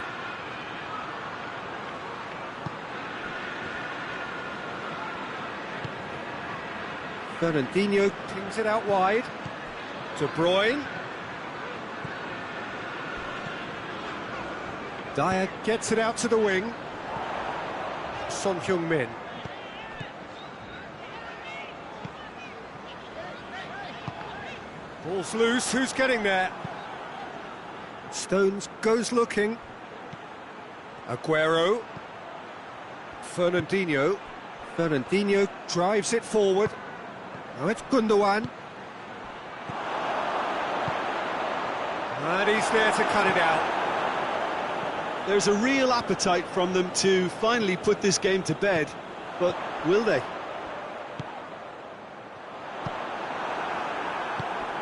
Fernandinho pings it out wide. De Bruyne. Dyer gets it out to the wing. Son Heung-min. Ball's loose, who's getting there? Stones goes looking. Aguero. Fernandinho. Fernandinho drives it forward. Now it's Gundogan. And he's there to cut it out. There's a real appetite from them to finally put this game to bed, but will they?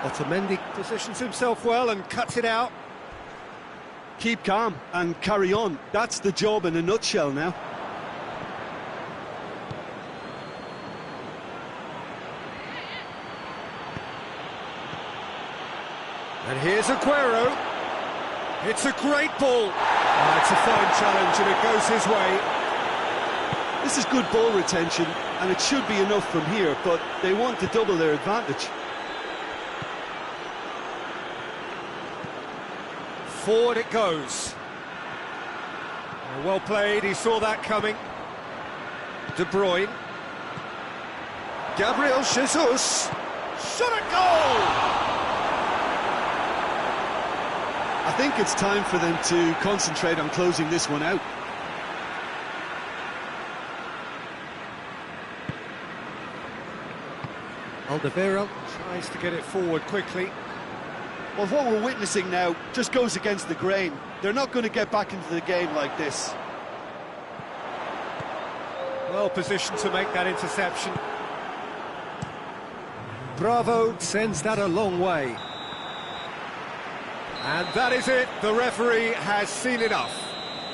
Otamendi positions himself well and cuts it out. Keep calm and carry on. That's the job in a nutshell now. And here's Aguero. It's a great ball. Oh, it's a fine challenge and it goes his way. This is good ball retention and it should be enough from here, but they want to double their advantage. Forward it goes. Well played, he saw that coming. De Bruyne. Gabriel Jesus. Shot a goal! I think it's time for them to concentrate on closing this one out. Alderweireld tries to get it forward quickly. Well, what we're witnessing now just goes against the grain. They're not going to get back into the game like this. Well positioned to make that interception. Bravo sends that a long way. And that is it, the referee has seen enough.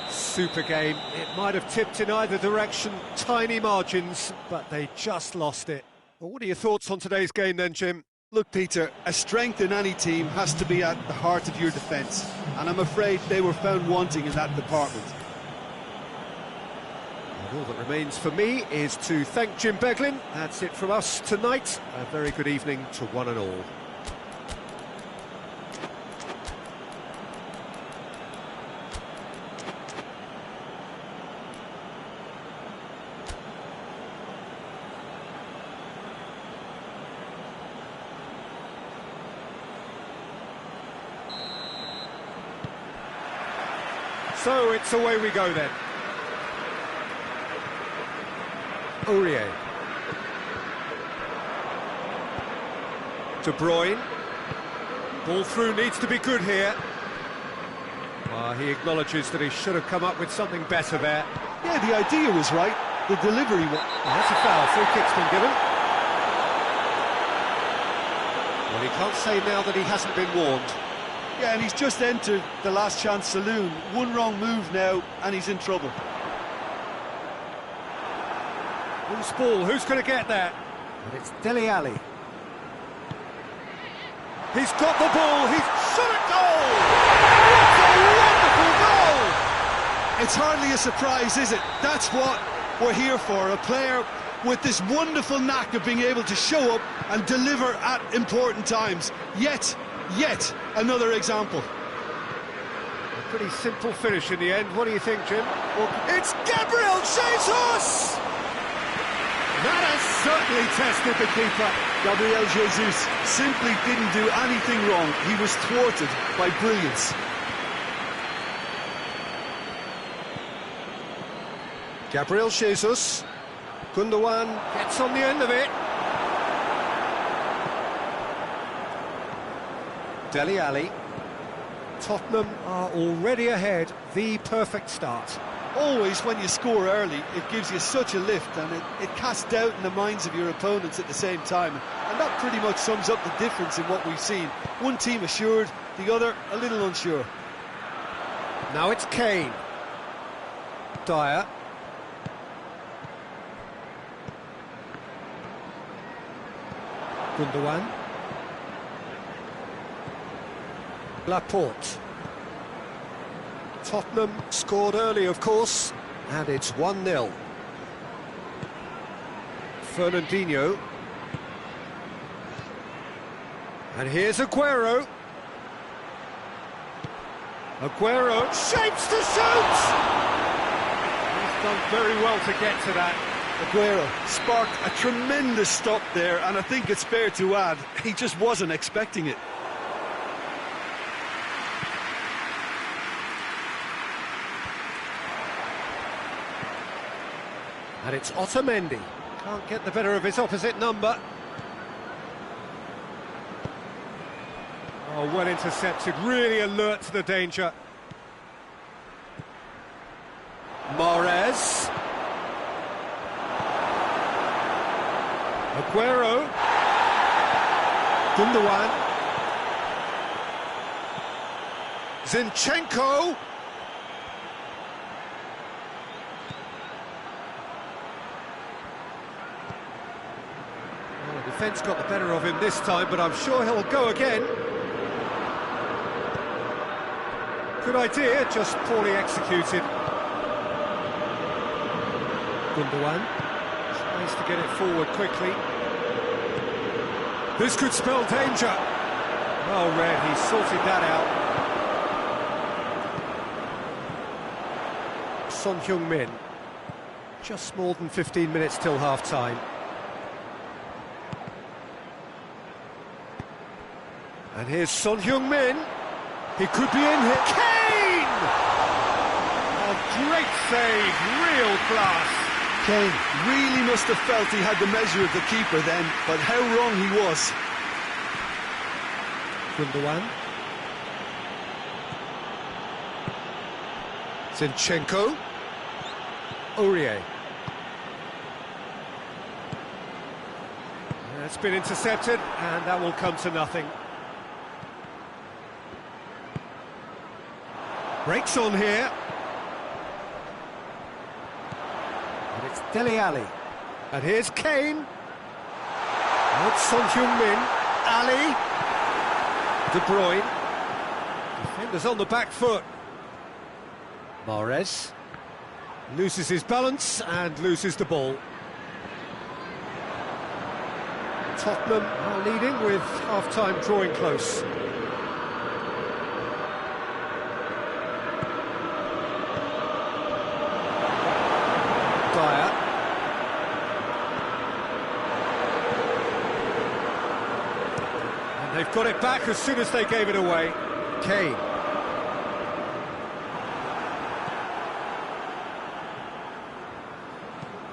Super game, it might have tipped in either direction, tiny margins, but they just lost it. Well, what are your thoughts on today's game then, Jim? Look, Peter, a strength in any team has to be at the heart of your defence, and I'm afraid they were found wanting in that department. All that remains for me is to thank Jim Beglin. That's it from us tonight. A very good evening to one and all. So it's away we go then. Aurier. De Bruyne. Ball through needs to be good here. He acknowledges that he should have come up with something better there. Yeah, the idea was right. The delivery was... That's a foul. Free kick's been given. Well, he can't say now that he hasn't been warned. Yeah, and he's just entered the last chance saloon. One wrong move now, and he's in trouble. Loose ball, who's going to get there? And it's Dele Alli. He's got the ball, he's shot a goal! What a wonderful goal! It's hardly a surprise, is it? That's what we're here for, a player with this wonderful knack of being able to show up and deliver at important times. Yet another example. A pretty simple finish in the end. What do you think, Jim? Well, it's Gabriel Jesus! That has certainly tested the keeper. Gabriel Jesus simply didn't do anything wrong. He was thwarted by brilliance. Gabriel Jesus. Gundogan gets on the end of it. Dele Alli. Tottenham are already ahead. The perfect start. Always when you score early, it gives you such a lift, and it casts doubt in the minds of your opponents at the same time. And that pretty much sums up the difference in what we've seen. One team assured, the other a little unsure. Now it's Kane. Dyer. Gundogan. Laporte. Tottenham scored early, of course, and it's 1-0. Fernandinho. And here's Aguero. Aguero shapes to shoot! He's done very well to get to that. Aguero sparked a tremendous stop there, and I think it's fair to add, he just wasn't expecting it. And it's Otamendi. Can't get the better of his opposite number. Oh, well intercepted, really alert to the danger. Mahrez. Aguero. Gundogan. Zinchenko. Well, the defence got the better of him this time, but I'm sure he'll go again. Good idea, just poorly executed. Gundogan tries to get it forward quickly. This could spell danger. Oh, Red, he sorted that out. Son Heung-min. Just more than 15 minutes till half-time. And here's Son Heung-min. He could be in here. Kane! A great save, real class. Kane really must have felt he had the measure of the keeper then, but how wrong he was. Gundogan. Zinchenko. Aurier. It's been intercepted, and that will come to nothing. Breaks on here. And it's Dele Alli. And here's Kane. And it's Son Heung-min. Ali. De Bruyne. Defenders on the back foot. Mahrez. Loses his balance and loses the ball. Tottenham are leading with half-time drawing close. Dyer. And they've got it back as soon as they gave it away. Kane.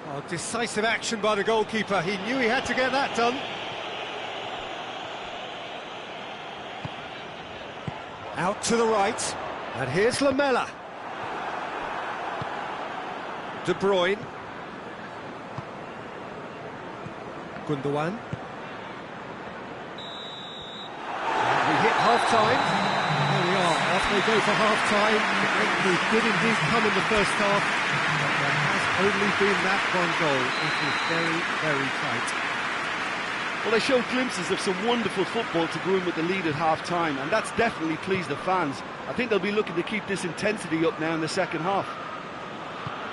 Oh, decisive action by the goalkeeper. He knew he had to get that done. Out to the right. And here's Lamela. De Bruyne. Gundogan. And we hit half-time. There we are, off they go for half-time. The did indeed come in the first half, but there has only been that one goal. It is very, very tight. Well, they showed glimpses of some wonderful football to go in with the lead at half-time, and that's definitely pleased the fans. I think they'll be looking to keep this intensity up now in the second half.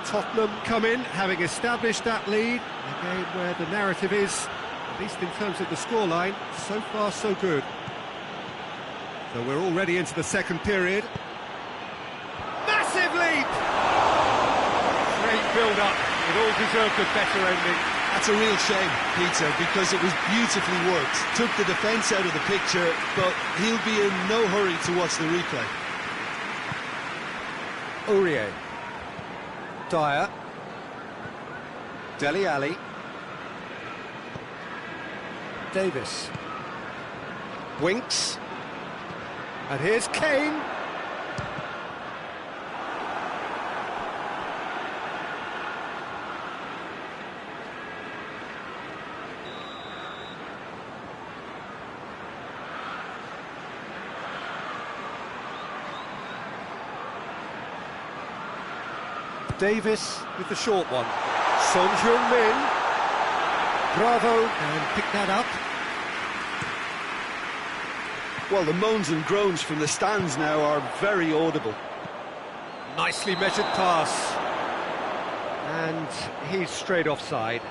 Tottenham come in, having established that lead, a game where the narrative is, at least in terms of the scoreline, so far so good. So we're already into the second period. Massive leap! Great build-up, it all deserved a better ending. That's a real shame, Peter, because it was beautifully worked. Took the defence out of the picture, but he'll be in no hurry to watch the replay. Aurier. Dyer. Dele Alli. Davis. Winks. And here's Kane. Davis with the short one. Son Heung-min. Bravo, and pick that up. Well, the moans and groans from the stands now are very audible. Nicely measured pass. And he's straight offside.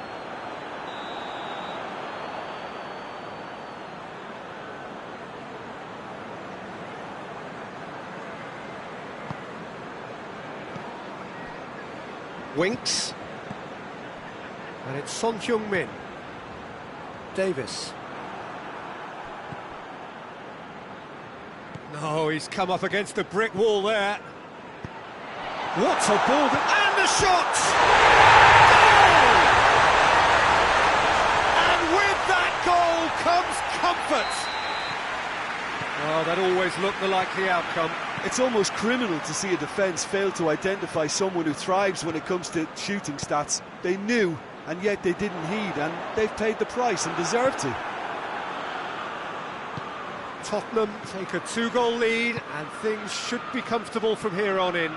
Winks. And it's Son Heung-min. Davis. No, he's come up against a brick wall there. What a ball! And the shot! Goal! And with that goal comes comfort. Oh, that always looked the likely outcome. It's almost criminal to see a defence fail to identify someone who thrives when it comes to shooting stats. They knew, and yet they didn't heed, and they've paid the price and deserve to. Tottenham take a 2-goal lead, and things should be comfortable from here on in.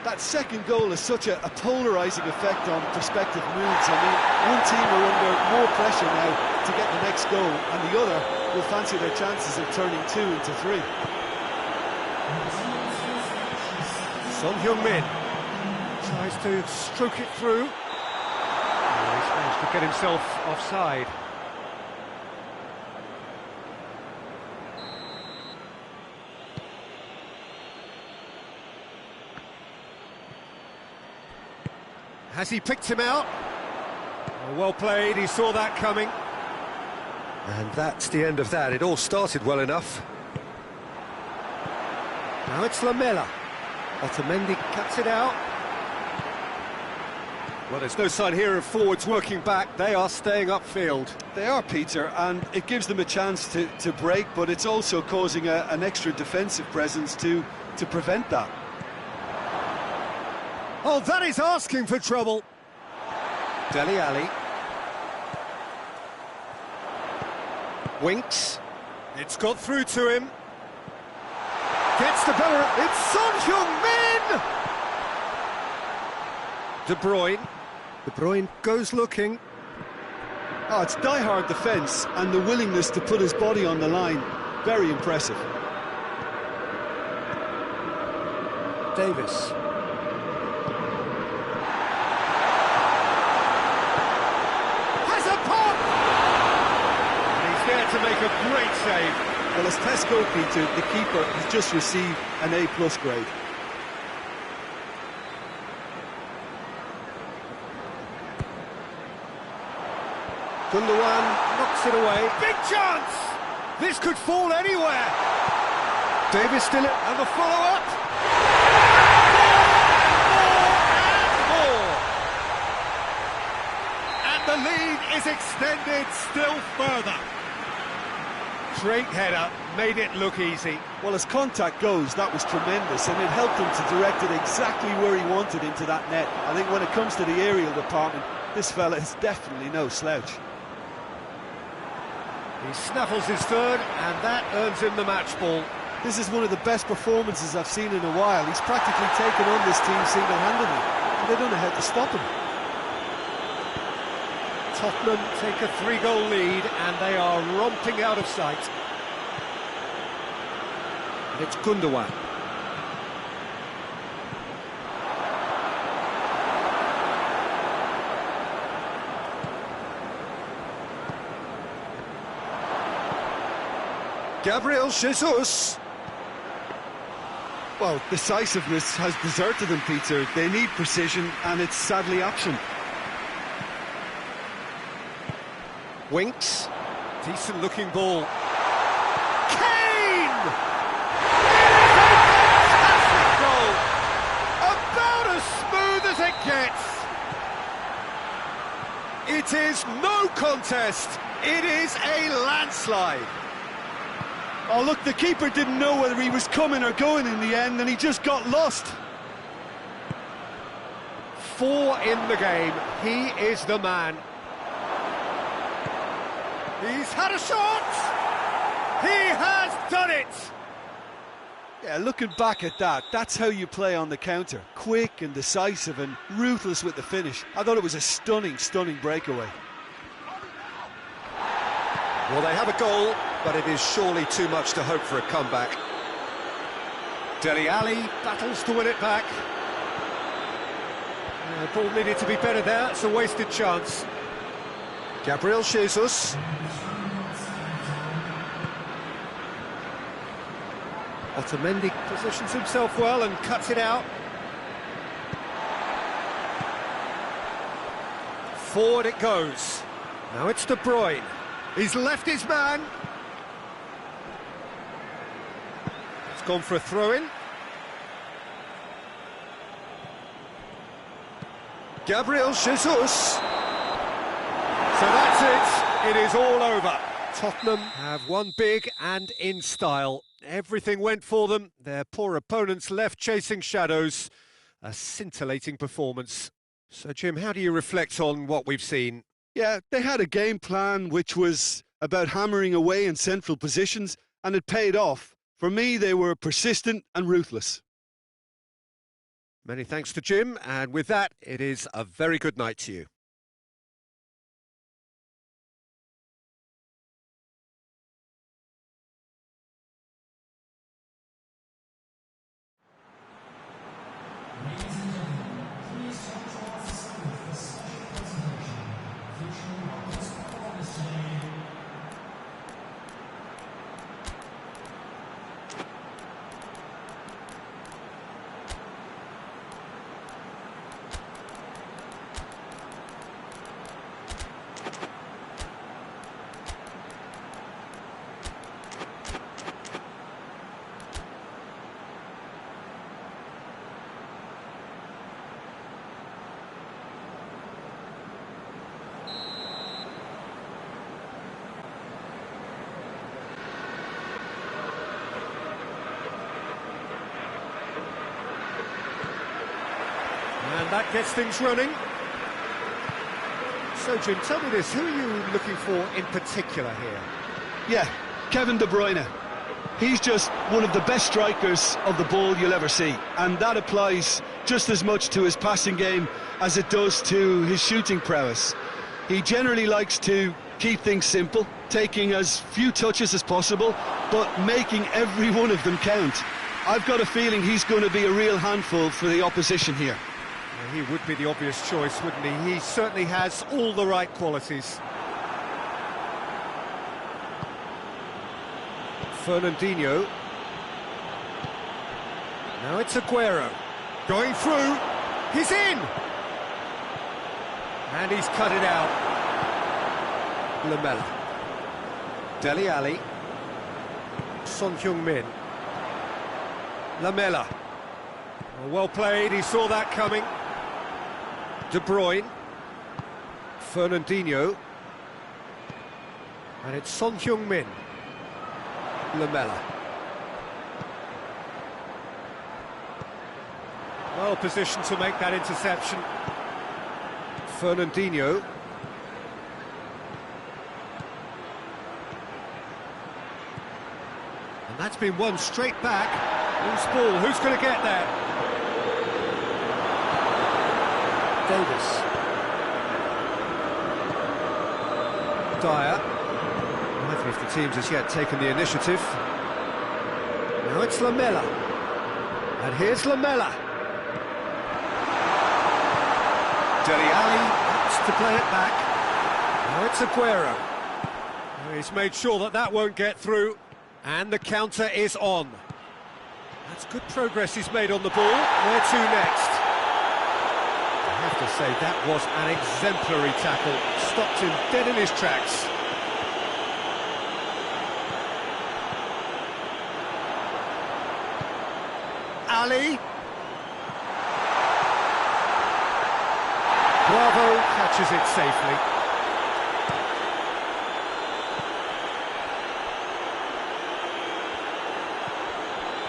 That second goal has such a polarising effect on prospective moods. I mean, one team are under more pressure now to get the next goal, and the other will fancy their chances of turning 2 into 3. Son Heung-min tries to stroke it through. Oh, he's managed to get himself offside. Has he picked him out? Oh, well played, he saw that coming. And that's the end of that. It all started well enough. Now it's Lamela. Otamendi cuts it out. Well, there's no sign here of forwards working back. They are staying upfield. They are, Peter, and it gives them a chance to break, but it's also causing an extra defensive presence to prevent that. Oh, that is asking for trouble. Dele Alli. Winks. It's got through to him. Gets the better. It's Son Heung-min! De Bruyne. De Bruyne goes looking. Oh, it's die-hard defence and the willingness to put his body on the line. Very impressive. Davis. to make a great save. Well, as test goalkeeper, the keeper has just received an A+ grade. Gundogan knocks it away. Big chance! This could fall anywhere. Davis still it, and the follow-up. More. And the lead is extended still further. Great header, made it look easy. Well, as contact goes, that was tremendous, and it helped him to direct it exactly where he wanted into that net. I think when it comes to the aerial department, this fella is definitely no slouch. He snaffles his third, and that earns him the match ball. This is one of the best performances I've seen in a while. He's practically taken on this team single-handedly, and they don't know how to stop him. Tottenham take a 3-goal lead, and they are romping out of sight. And it's Gundogan. Gabriel Jesus. Well, decisiveness has deserted them, Peter. They need precision, and it's sadly absent. Winks. Decent looking ball. Kane! Fantastic goal! About as smooth as it gets. It is no contest. It is a landslide. Oh, look, the keeper didn't know whether he was coming or going in the end, and he just got lost. 4 in the game. He is the man. He's had a shot! He has done it! Yeah, looking back at that, that's how you play on the counter. Quick and decisive and ruthless with the finish. I thought it was a stunning, stunning breakaway. Well, they have a goal, but it is surely too much to hope for a comeback. Dele Alli battles to win it back. Ball needed to be better there, it's a wasted chance. Gabriel Jesus. Otamendi positions himself well and cuts it out. Forward it goes. Now it's De Bruyne. He's left his man. It's gone for a throw-in. Gabriel Jesus. So that's it. It is all over. Tottenham have won big and in style. Everything went for them. Their poor opponents left chasing shadows. A scintillating performance. So, Jim, how do you reflect on what we've seen? Yeah, they had a game plan which was about hammering away in central positions, and it paid off. For me, they were persistent and ruthless. Many thanks to Jim, and with that, it is a very good night to you. And that gets things running. So, Jim, tell me this, who are you looking for in particular here? Yeah, Kevin De Bruyne. He's just one of the best strikers of the ball you'll ever see. And that applies just as much to his passing game as it does to his shooting prowess. He generally likes to keep things simple, taking as few touches as possible, but making every one of them count. I've got a feeling he's going to be a real handful for the opposition here. He would be the obvious choice, wouldn't he? He certainly has all the right qualities. Fernandinho. Now it's Aguero. Going through. He's in! And he's cut it out. Lamela. Dele Alli. Son Heung-min. Lamela. Well played, he saw that coming. De Bruyne. Fernandinho. And it's Son Heung-min. Lamela. Well positioned to make that interception. Fernandinho. And that's been won straight back. Loose ball, who's going to get there? Davis. Dyer. Neither of the teams has yet taken the initiative. Now it's Lamela. And here's Lamela. Dele Alli wants to play it back. Now it's Aguero. He's made sure that that won't get through. And the counter is on. That's good progress he's made on the ball. Where to next? I have to say, that was an exemplary tackle. Stopped him dead in his tracks. Ali. Bravo catches it safely.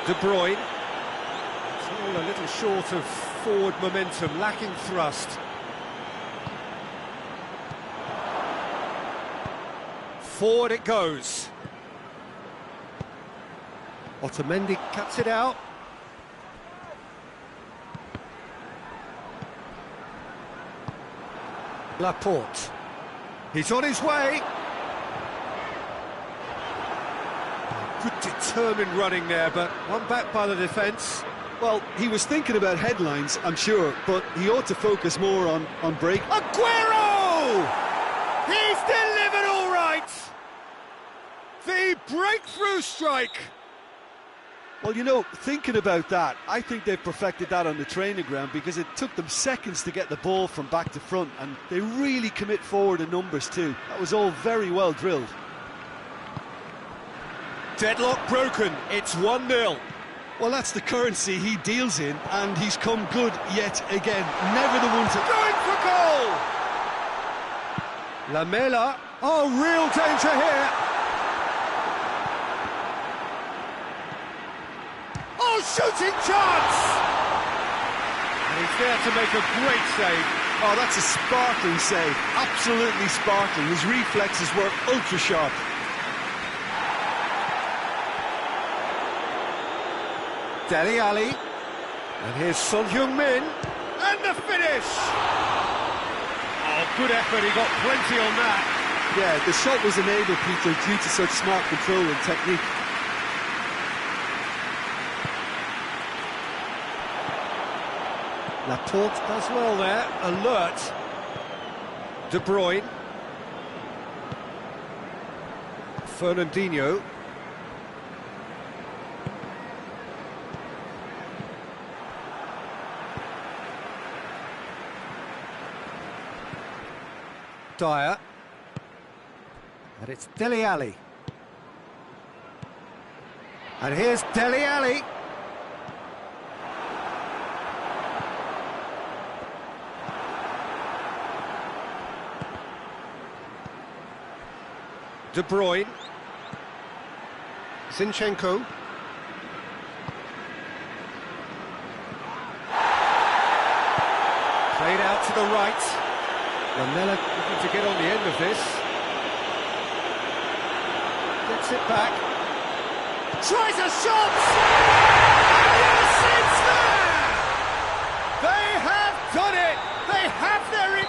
De Bruyne. It's all a little short of forward momentum, lacking thrust. Forward it goes. Otamendi cuts it out. Laporte. He's on his way. Good determined running there, but one back by the defence. Well, he was thinking about headlines, I'm sure, but he ought to focus more on break. Aguero! He's delivered all right! The breakthrough strike! Well, you know, thinking about that, I think they've perfected that on the training ground because it took them seconds to get the ball from back to front, and they really commit forward in numbers too. That was all very well drilled. Deadlock broken, it's 1-0. Well, that's the currency he deals in, and he's come good yet again. Never the one to... Going for goal! Lamela, oh, real danger here. Oh, shooting chance! And he's there to make a great save. Oh, that's a sparkling save, absolutely sparkling. His reflexes were ultra sharp. Dele Alli, and here's Son Heung-min, and the finish! Oh, good effort, he got plenty on that. Yeah, the shot was enabled, Peter, due to such smart control and technique. Laporte does well there, alert. De Bruyne. Fernandinho. Dyer. And it's Dele Alli. And here's Dele Alli. De Bruyne. Zinchenko. Played out to the right. Lamela looking to get on the end of this. Gets it back. Tries a shot! And yes, it's there! They have done it! They have their...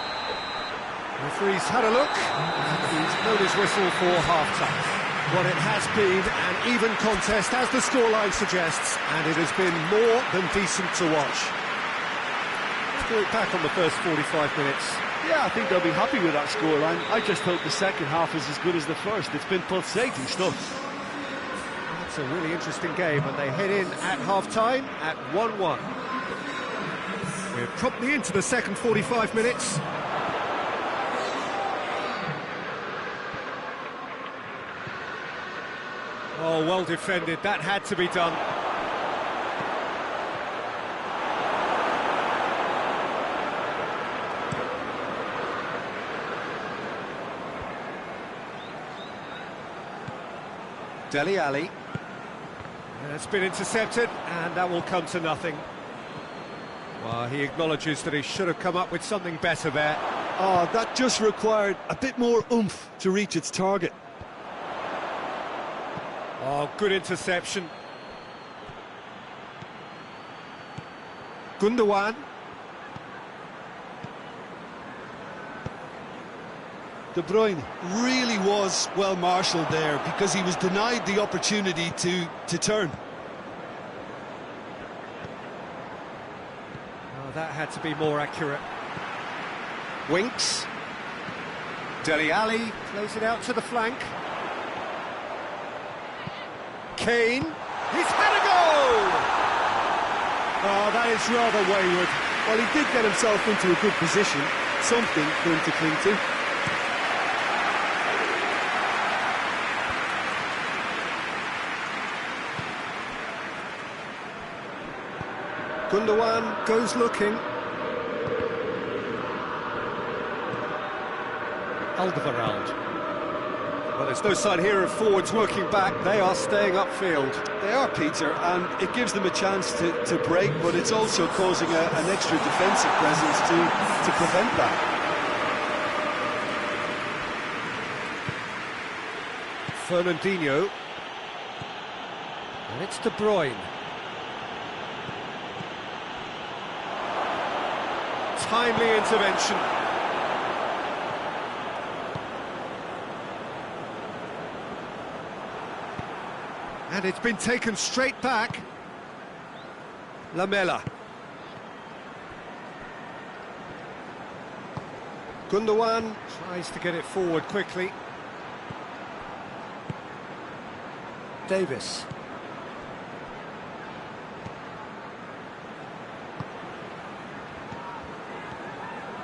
Referee's had a look. He's blown his whistle for half-time. Well, it has been an even contest, as the scoreline suggests, and it has been more than decent to watch. Let's do it back on the first 45 minutes. Yeah, I think they'll be happy with that scoreline. I just hope the second half is as good as the first. It's been pulsating stuff. It's a really interesting game, and they head in at half-time at 1-1. We're promptly into the second 45 minutes. Oh, well defended. That had to be done. Dele Alli. It's been intercepted, and that will come to nothing. Well, he acknowledges that he should have come up with something better there. Oh, that just required a bit more oomph to reach its target. Oh, good interception. Gundogan. De Bruyne really was well marshalled there because he was denied the opportunity to turn. Oh, that had to be more accurate. Winks. Dele Alli plays it out to the flank. Kane. He's had a goal! Oh, that is rather wayward. Well, he did get himself into a good position, something for him to cling to. Gundogan goes looking. Alderweireld. Well, there's no sign here of forwards working back. They are staying upfield. They are, Peter, and it gives them a chance to break, but it's also causing an extra defensive presence to prevent that. Fernandinho. And it's De Bruyne. Timely intervention. And it's been taken straight back. Lamela. Gundogan tries to get it forward quickly. Davis.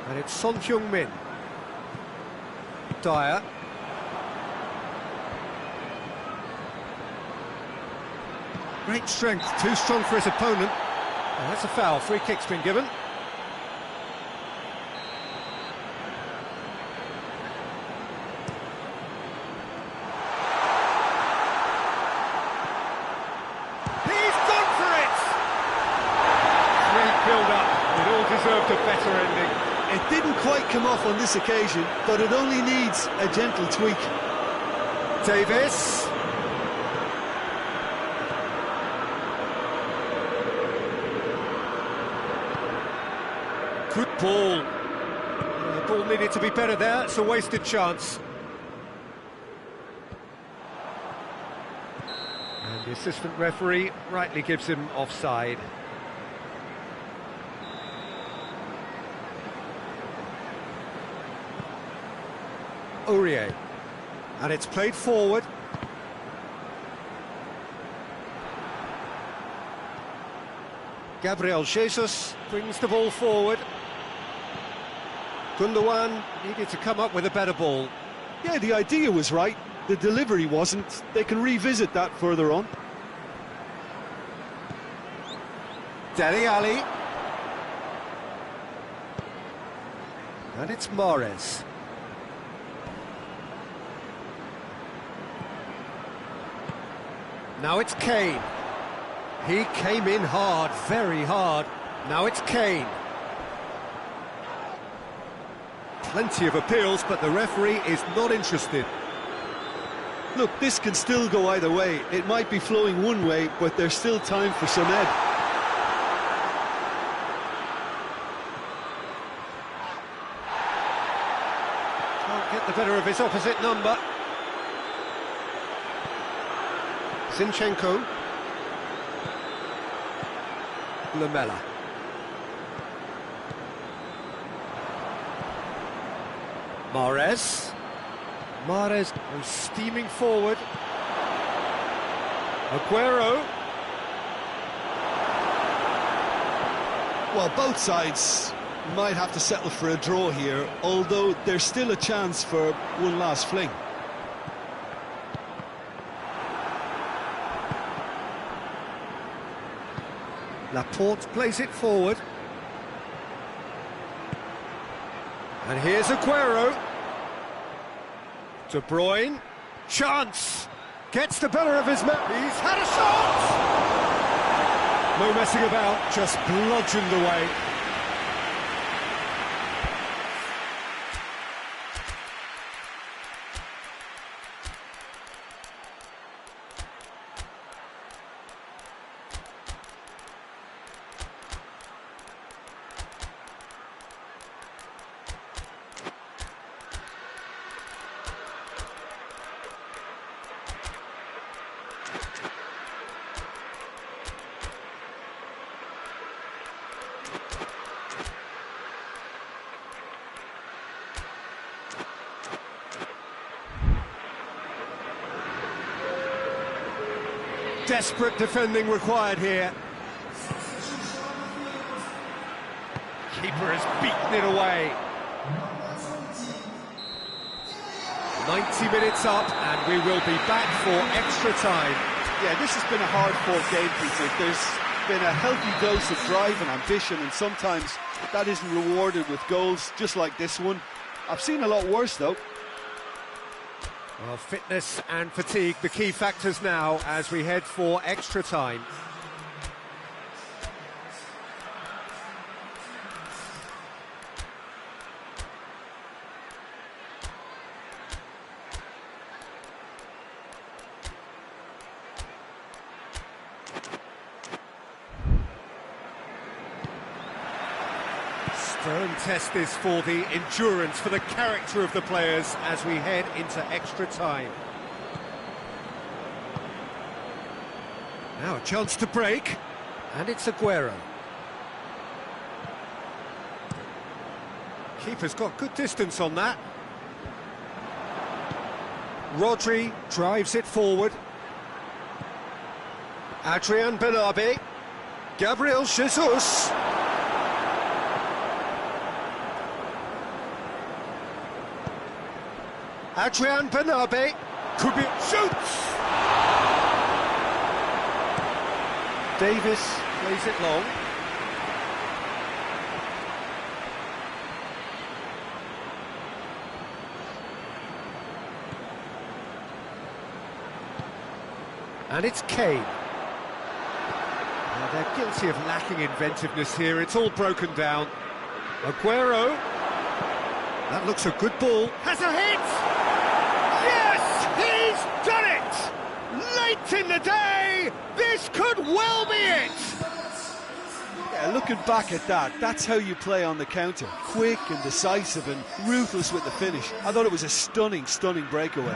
And it's Son Heung-min. Dyer. Great strength, too strong for his opponent. And that's a foul, free kick's been given. He's gone for it! Great build-up, it all deserved a better ending. It didn't quite come off on this occasion, but it only needs a gentle tweak. Davis. Good ball. The ball needed to be better there, it's a wasted chance. And the assistant referee rightly gives him offside. Aurier. And it's played forward. Gabriel Jesus brings the ball forward. Gundogan needed to come up with a better ball. Yeah, the idea was right, the delivery wasn't. They can revisit that further on. Dele Alli. And it's Mahrez. Now it's Kane. He came in hard, very hard. Now it's Kane. Plenty of appeals, but the referee is not interested. Look, this can still go either way. It might be flowing one way, but there's still time for some ebb. Can't get the better of his opposite number. Zinchenko. Lamela. Mahrez. Mahrez goes steaming forward. Aguero. Well, both sides might have to settle for a draw here, although there's still a chance for one last fling. Laporte plays it forward. And here's Aguero. De Bruyne. Chance! Gets the better of his man. He's had a shot! No messing about, just bludgeoned away. Desperate defending required here. Keeper has beaten it away. 90 minutes up and we will be back for extra time. Yeah, this has been a hard-fought game, Peter. There's been a healthy dose of drive and ambition, and sometimes that isn't rewarded with goals, just like this one. I've seen a lot worse, though. Well, fitness and fatigue, the key factors now as we head for extra time. Stern test this for the endurance, for the character of the players as we head into extra time. Now a chance to break, and it's Aguero. Keeper's got good distance on that. Rodri drives it forward. Adrian Benabe. Gabriel Jesus. Adrian Benabe could be shoots. Davis plays it long. And it's Kane. Now they're guilty of lacking inventiveness here. It's all broken down. Aguero. That looks a good ball. Has a hit! He's done it! Late in the day, this could well be it! Yeah, looking back at that, that's how you play on the counter. Quick and decisive and ruthless with the finish. I thought it was a stunning, stunning breakaway.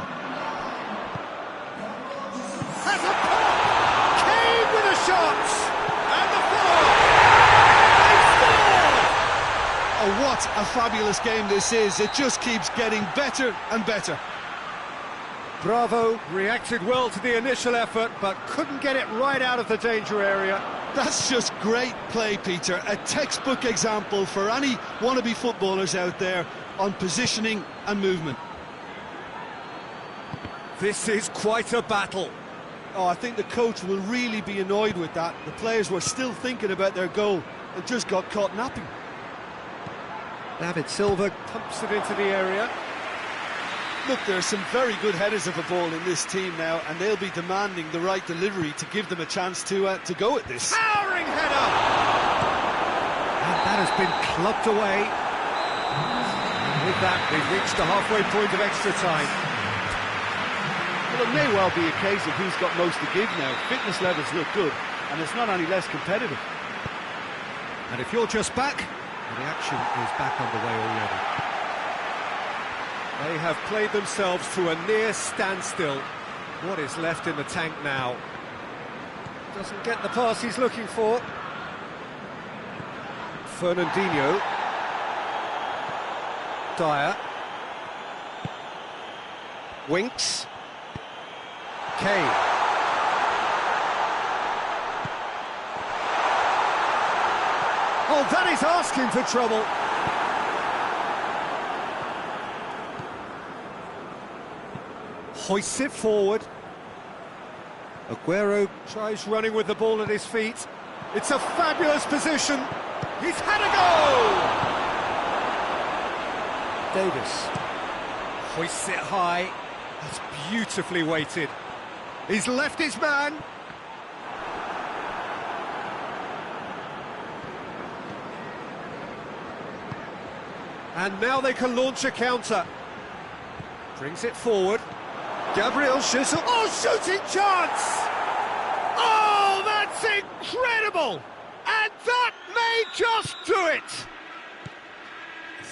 Has a pop! Kane with a shot! And the ball! They score! Oh, what a fabulous game this is. It just keeps getting better and better. Bravo reacted well to the initial effort, but couldn't get it right out of the danger area. That's just great play, Peter. A textbook example for any wannabe footballers out there on positioning and movement. This is quite a battle. Oh, I think the coach will really be annoyed with that. The players were still thinking about their goal and just got caught napping. David Silva pumps it into the area. Look, there are some very good headers of a ball in this team now, and they'll be demanding the right delivery to give them a chance to go at this. Towering header! And that has been clubbed away. And with that, we've reached the halfway point of extra time. Well, it may well be a case of who's got most to give now. Fitness levels look good, and it's not any less competitive. And if you're just back, the action is back underway already. They have played themselves to a near standstill. What is left in the tank now? Doesn't get the pass he's looking for. Fernandinho. Dyer. Winks. Kane. Oh, that is asking for trouble. Hoists it forward. Aguero tries running with the ball at his feet. It's a fabulous position. He's had a go! Davis hoists it high. That's beautifully weighted. He's left his man. And now they can launch a counter. Brings it forward. Gabriel Jesus. Oh, shooting chance! Oh, that's incredible! And that may just do it!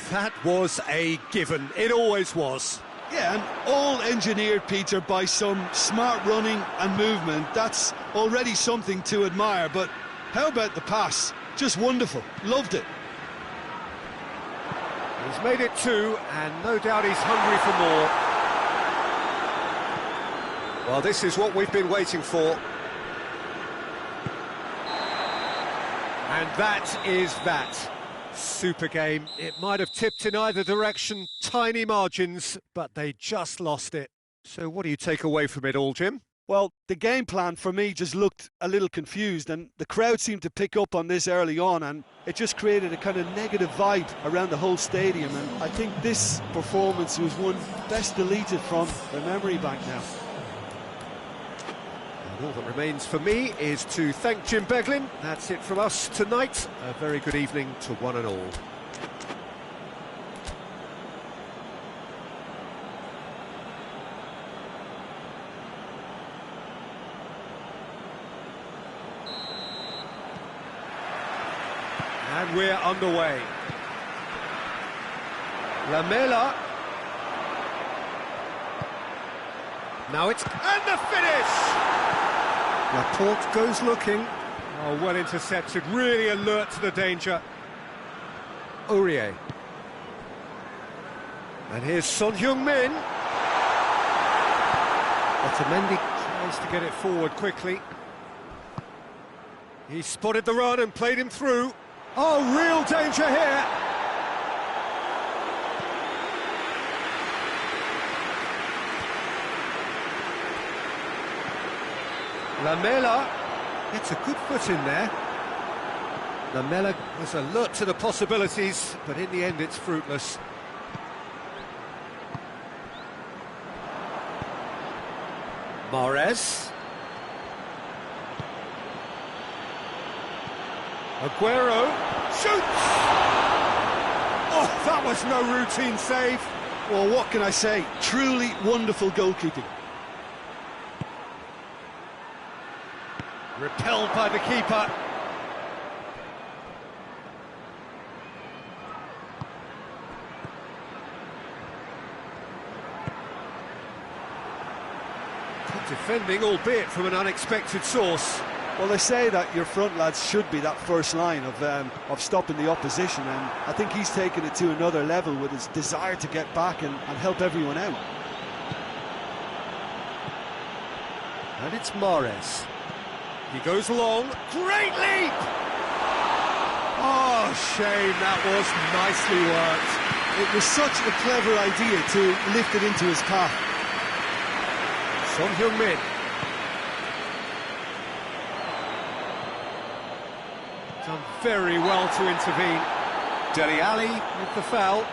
That was a given. It always was. Yeah, and all engineered, Peter, by some smart running and movement. That's already something to admire, but how about the pass? Just wonderful. Loved it. He's made it two, and no doubt he's hungry for more. Well, this is what we've been waiting for. And that is that. Super game. It might have tipped in either direction, tiny margins, but they just lost it. So what do you take away from it all, Jim? Well, the game plan for me just looked a little confused, and the crowd seemed to pick up on this early on, and it just created a kind of negative vibe around the whole stadium, and I think this performance was one best deleted from the memory bank now. And all that remains for me is to thank Jim Beglin. That's it from us tonight. A very good evening to one and all. And we're underway. Lamela. Now it's... and the finish! Laporte goes looking. Oh, well intercepted, really alert to the danger. Aurier. And here's Son Heung-min. Otamendi tries to get it forward quickly. He spotted the run and played him through. Oh, real danger here! Lamela gets a good foot in there. Lamela was alert to the possibilities, but in the end it's fruitless. Mahrez. Aguero shoots! Oh, that was no routine save. Well, what can I say? Truly wonderful goalkeeping. Repelled by the keeper. Good defending, albeit from an unexpected source. Well, they say that your front lads should be that first line of stopping the opposition, and I think he's taken it to another level with his desire to get back and help everyone out. And it's Mahrez. He goes long. Great leap! Oh, shame, that was nicely worked. It was such a clever idea to lift it into his path. Son Heung-min. Done very well to intervene. Dele Alli with the foul.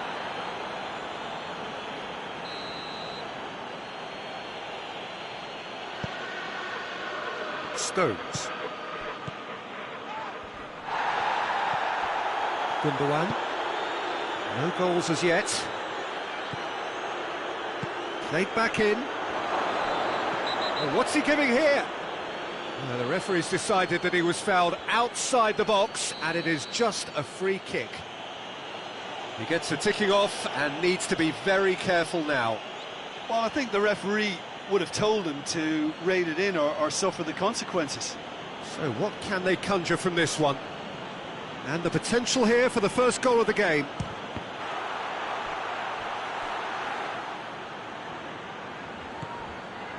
Stones. Gundogan. No goals as yet. Played back in. Oh, what's he giving here? The referee's decided that he was fouled outside the box, and it is just a free kick. He gets a ticking off and needs to be very careful now. Well, I think the referee would have told him to rein it in or suffer the consequences. So what can they conjure from this one? And the potential here for the first goal of the game.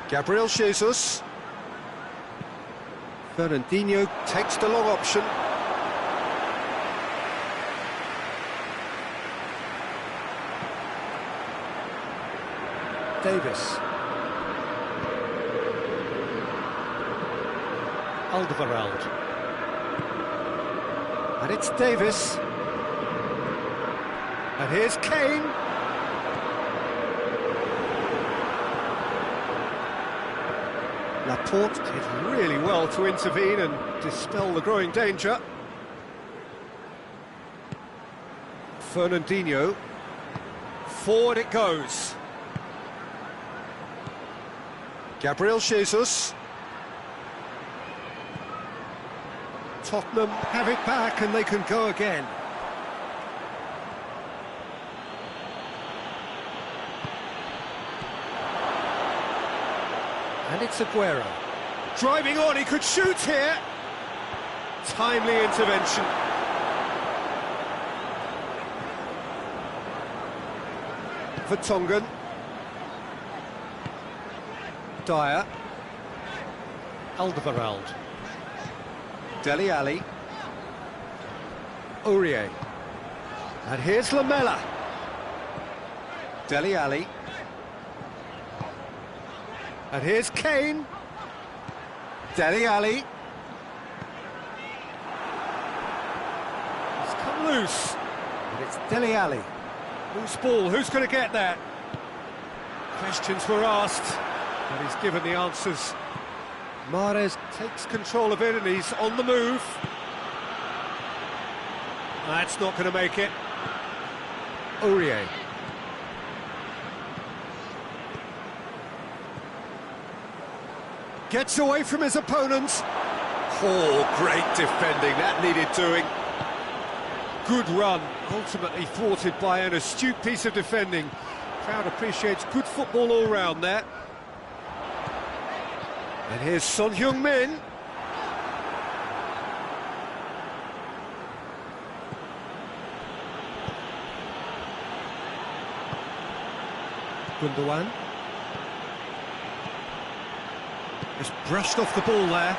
Gabriel Jesus. Fernandinho takes the long option. Davis. Alderweireld. And it's Davis. And here's Kane. Laporte did really well to intervene and dispel the growing danger. Fernandinho. Forward it goes. Gabriel Jesus. Tottenham have it back and they can go again. And it's Aguero. Driving on, he could shoot here. Timely intervention. Vertonghen. Dyer. Alderweireld. Dele Alli. Aurier. And here's Lamela. Dele Alli. And here's Kane. Dele Alli. He's come loose. And it's Dele Alli. Loose ball, who's going to get that? Questions were asked, and he's given the answers. Mahrez takes control of it and he's on the move. That's not going to make it. Aurier. Gets away from his opponents. Oh, great defending, that needed doing. Good run, ultimately thwarted by an astute piece of defending. Crowd appreciates good football all round there. And here's Son Heung-min. Gundogan. Just brushed off the ball there.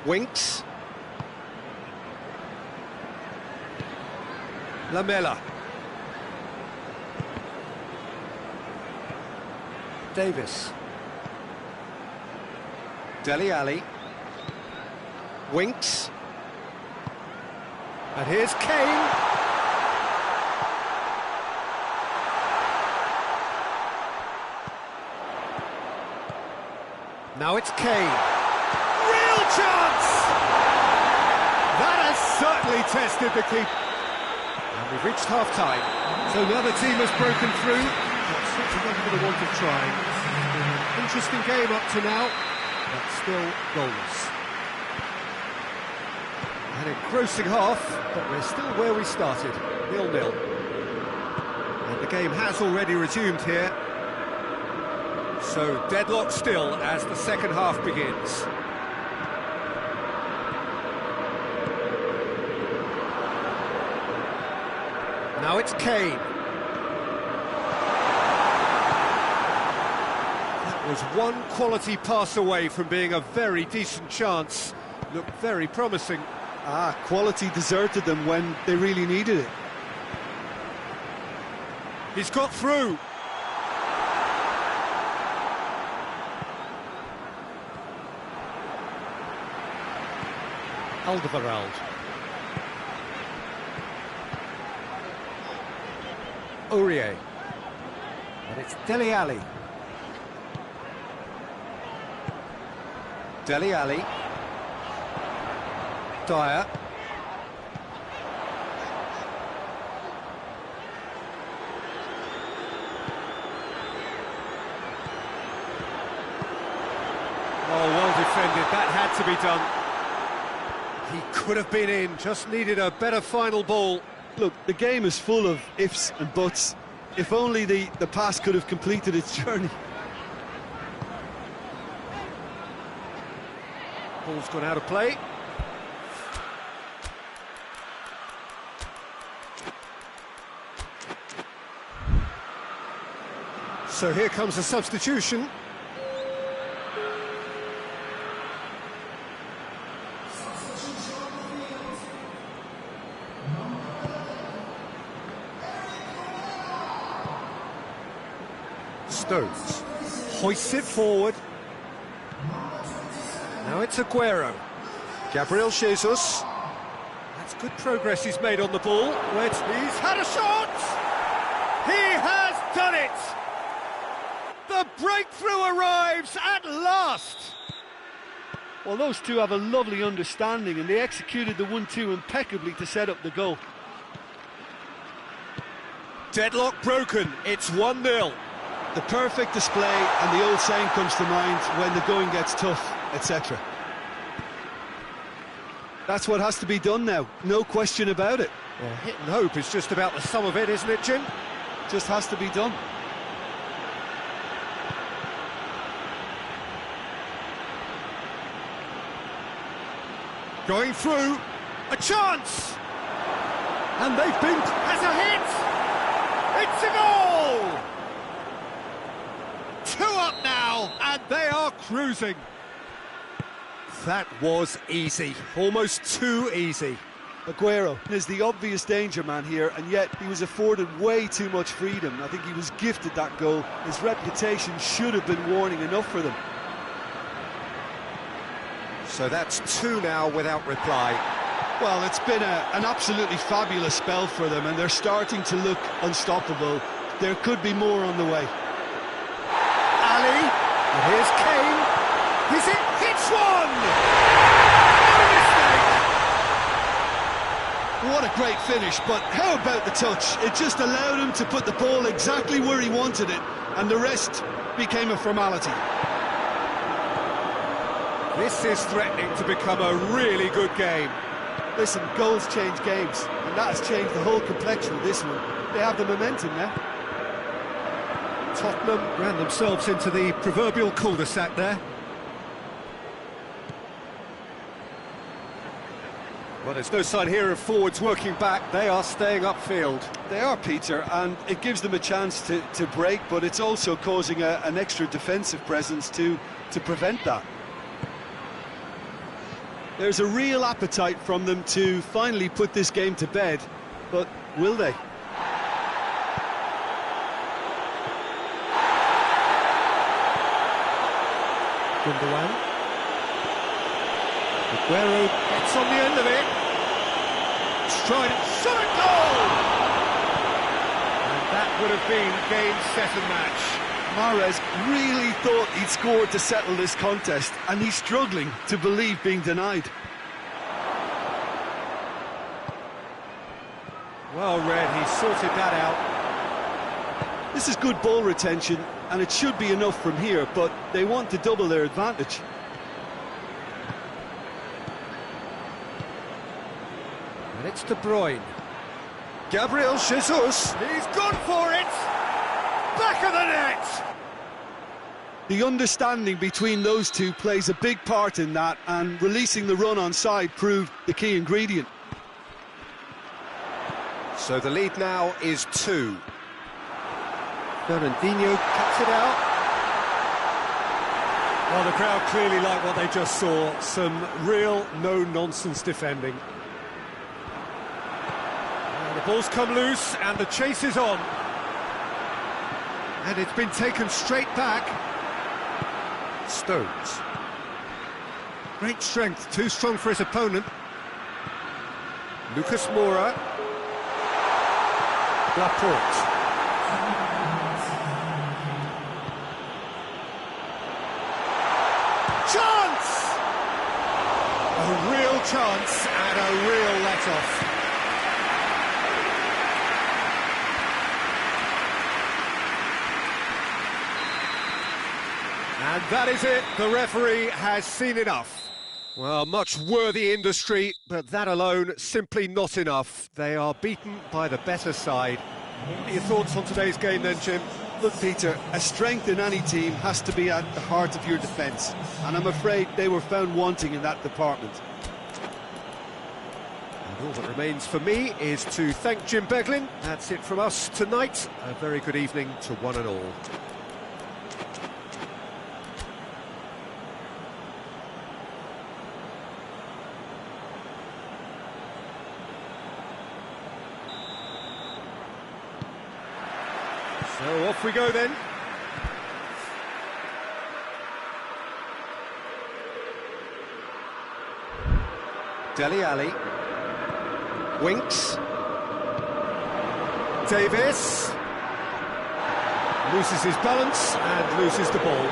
Winks. Lamela. Davis. Dele Alli. Winks. And here's Kane. Now it's Kane. Real chance! That has certainly tested the keeper. And we've reached half-time. So the other team has broken through. But certainly not for the want of trying. It's been an interesting game up to now, but still goalless. An engrossing half, but we're still where we started, 0-0. And the game has already resumed here. So deadlock still as the second half begins. Now it's Kane. That was one quality pass away from being a very decent chance. Looked very promising. Quality deserted them when they really needed it. He's got through. Alderweireld. Aurier. And it's Dele Alli. Dele Alli. Dyer. Oh, well defended. That had to be done. He could have been in, just needed a better final ball. Look, the game is full of ifs and buts. If only the pass could have completed its journey. Ball's gone out of play. So here comes a substitution. Stones hoists it forward. Now it's Aguero. Gabriel Jesus. That's good progress he's made on the ball. He's had a shot! He has done it! The breakthrough arrives at last! Well, those two have a lovely understanding and they executed the 1-2 impeccably to set up the goal. Deadlock broken, it's 1-0. The perfect display, and the old saying comes to mind, when the going gets tough, etc. That's what has to be done now, no question about it. Well, hit and hope is just about the sum of it, isn't it, Jim? Just has to be done. Going through, a chance! And they've been... Has a hit! It's a goal! 2 up now, and they are cruising. That was easy, almost too easy. Aguero is the obvious danger man here, and yet he was afforded way too much freedom. I think he was gifted that goal. His reputation should have been warning enough for them. So that's 2 now without reply. Well, it's been an absolutely fabulous spell for them, and they're starting to look unstoppable. There could be more on the way. Ali, and here's Kane. Is it? Hits one! No mistake! What a great finish, but how about the touch? It just allowed him to put the ball exactly where he wanted it, and the rest became a formality. This is threatening to become a really good game. Listen, goals change games, and that has changed the whole complexion of this one. They have the momentum now. Tottenham ran themselves into the proverbial cul-de-sac there. Well, there's no sign here of forwards working back. They are staying upfield. They are, Peter, and it gives them a chance to break, but it's also causing an extra defensive presence to prevent that. There's a real appetite from them to finally put this game to bed, but will they? Gundogan. Aguero gets on the end of it. Stride, shot at goal! And that would have been game, set and match. Mahrez really thought he'd scored to settle this contest, and he's struggling to believe being denied. Well read, he sorted that out. This is good ball retention, and it should be enough from here, but they want to double their advantage. And it's De Bruyne. Gabriel Jesus. He's gone for it! Back of the net! The understanding between those two plays a big part in that, and releasing the run on side proved the key ingredient. So the lead now is 2. Fernandinho cuts it out. Well, the crowd clearly like what they just saw. Some real no-nonsense defending. And the ball's come loose and the chase is on. And it's been taken straight back. Stones. Great strength, too strong for his opponent. Lucas Moura. Laporte. Chance! A real chance and a real let-off. And that is it. The referee has seen enough. Well, much worthy industry, but that alone simply not enough. They are beaten by the better side. What are your thoughts on today's game then, Jim? Look, Peter, a strength in any team has to be at the heart of your defence, and I'm afraid they were found wanting in that department. And all that remains for me is to thank Jim Beglin. That's it from us tonight. A very good evening to one and all. So off we go then. Dele Alli. Winks. Davis. Loses his balance and loses the ball.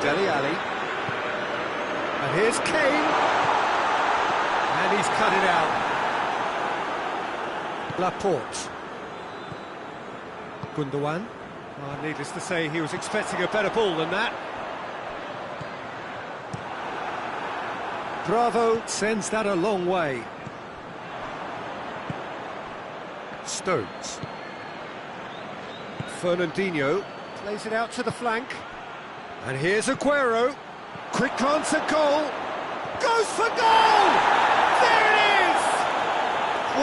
Dele Alli. And here's Kane. And he's cut it out. Laporte. Gundogan. Oh, needless to say, he was expecting a better ball than that. Bravo sends that a long way. Stones. Fernandinho plays it out to the flank. And here's Aguero. Quick glance at goal. Goes for goal! There it is!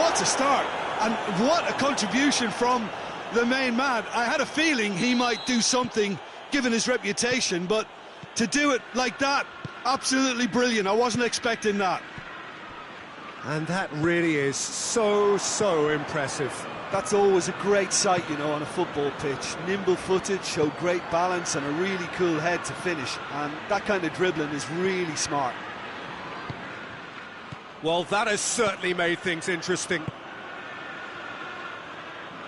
What a start, and what a contribution from the main man. I had a feeling he might do something, given his reputation, but to do it like that, absolutely brilliant. I wasn't expecting that. And that really is so impressive. That's always a great sight, you know, on a football pitch. Nimble-footed, showed great balance and a really cool head to finish. And that kind of dribbling is really smart. Well, that has certainly made things interesting.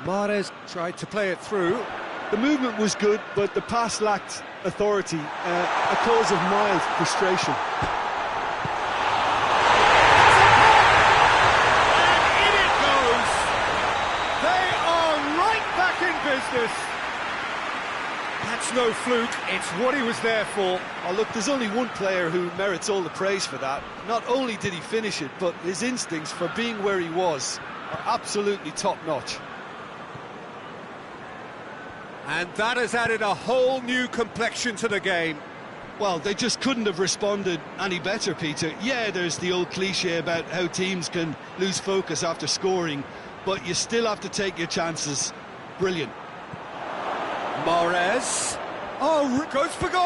Mahrez tried to play it through. The movement was good, but the pass lacked authority, a cause of mild frustration. Business. That's no fluke, it's what he was there for. Oh, look, there's only one player who merits all the praise for that. Not only did he finish it, but his instincts for being where he was are absolutely top-notch. And that has added a whole new complexion to the game. Well, they just couldn't have responded any better, Peter. Yeah, there's the old cliche about how teams can lose focus after scoring, but you still have to take your chances. Brilliant. Mahrez. Oh, goes for goal!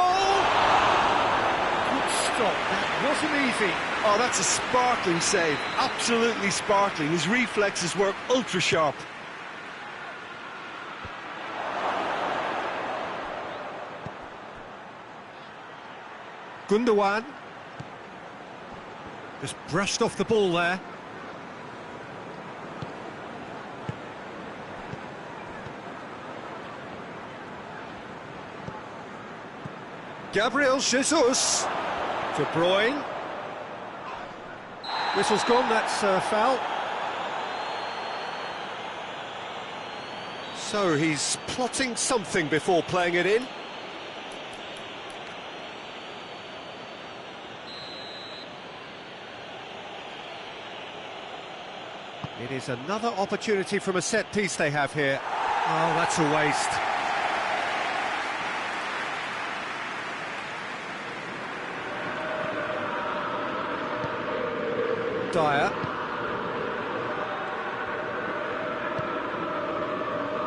Good stop, that wasn't easy. Oh, that's a sparkling save. Absolutely sparkling. His reflexes were ultra-sharp. Gundogan. Just brushed off the ball there. Gabriel Jesus. De Bruyne. Whistle's gone, that's a foul. So he's plotting something before playing it in. It is another opportunity from a set piece they have here. Oh, that's a waste. Dyer.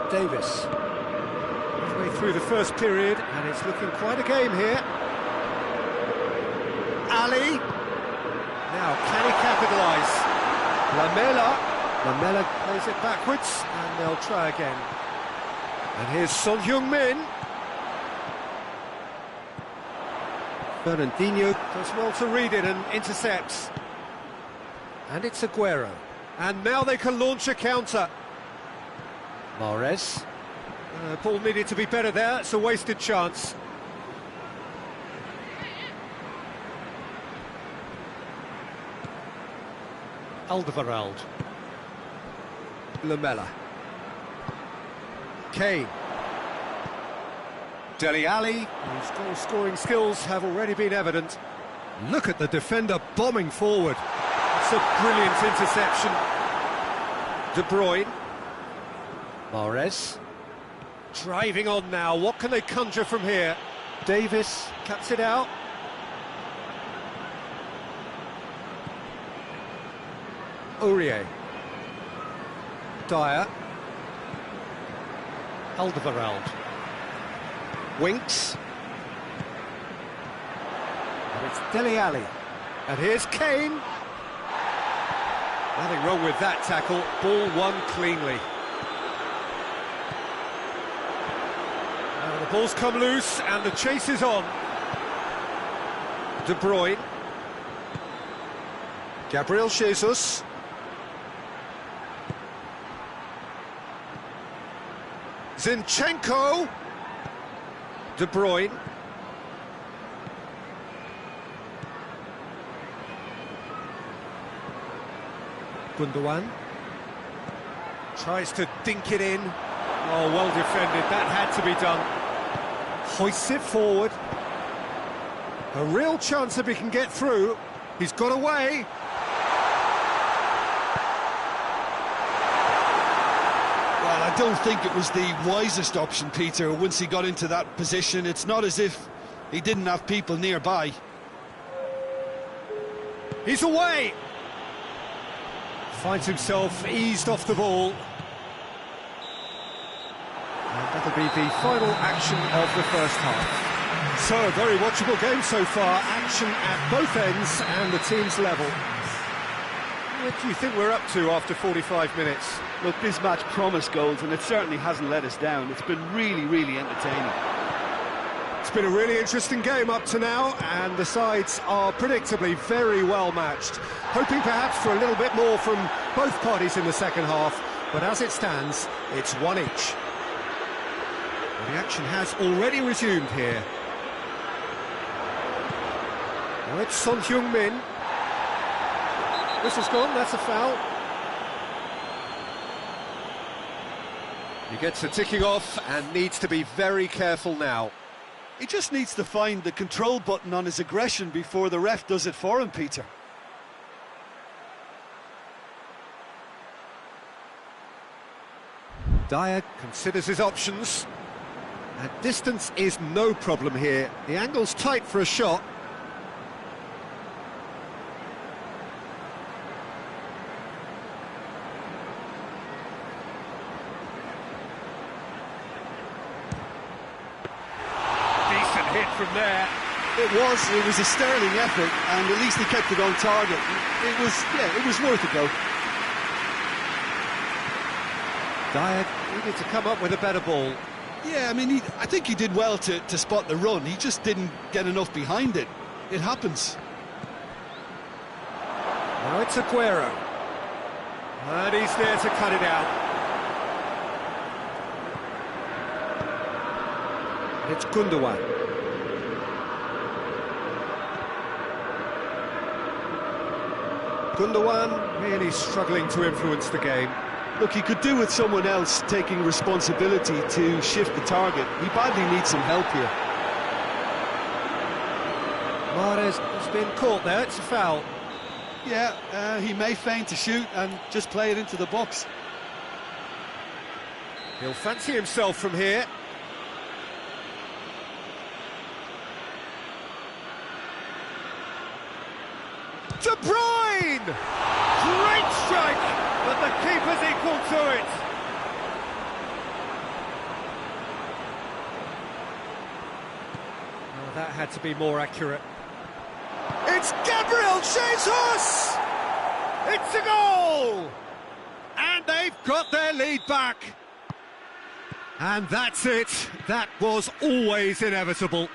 Davis. Halfway through the first period, and it's looking quite a game here. Ali. Now, can he capitalise? Lamela plays it backwards, and they'll try again. And here's Son Heung-min. Fernandinho does well to read it and intercepts. And it's Aguero. And now they can launch a counter. Mahrez. Ball needed to be better there. It's a wasted chance. Alderweireld. Lamela. Kane. Dele Alli, whose goal-scoring skills have already been evident. Look at the defender bombing forward. It's a brilliant interception. De Bruyne. Mahrez. Driving on now, what can they conjure from here? Davis cuts it out. Aurier. Dyer. Alderweireld. Winks. And it's Dele Alli. And here's Kane. Nothing wrong with that tackle. Ball won cleanly. And the ball's come loose and the chase is on. De Bruyne. Gabriel Jesus. Zinchenko. De Bruyne. Gundogan. Tries to dink it in. Oh, well defended. That had to be done. Hoists it forward. A real chance if he can get through. He's got away. Well, I don't think it was the wisest option, Peter, once he got into that position. It's not as if he didn't have people nearby. He's away. Finds himself eased off the ball. And that'll be the final action of the first half. So, a very watchable game so far. Action at both ends and the team's level. What do you think we're up to after 45 minutes? Look, this match promised goals, and it certainly hasn't let us down. It's been really, really entertaining. It's been a really interesting game up to now, and the sides are predictably very well matched. Hoping perhaps for a little bit more from both parties in the second half, but as it stands, it's one each. Well, the action has already resumed here. Now it's Son Heung-min. Whistle's gone, that's a foul. He gets the ticking off and needs to be very careful now. He just needs to find the control button on his aggression before the ref does it for him, Peter. Dyer considers his options. And distance is no problem here. The angle's tight for a shot. From there. It was a sterling effort, and at least he kept it on target. It was worth a go. Dyer needed to come up with a better ball. Yeah, I mean, I think he did well to spot the run. He just didn't get enough behind it. It happens. Now it's Aguero. And he's there to cut it out. It's Gundogan. Gundogan really struggling to influence the game. Look, he could do with someone else taking responsibility to shift the target. He badly needs some help here. Mahrez has been caught there, it's a foul. Yeah, he may feign to shoot and just play it into the box. He'll fancy himself from here. De Bruyne! Great strike, but the keeper's equal to it. Oh, that had to be more accurate. It's Gabriel Jesus! It's a goal! And they've got their lead back. And that's it. That was always inevitable.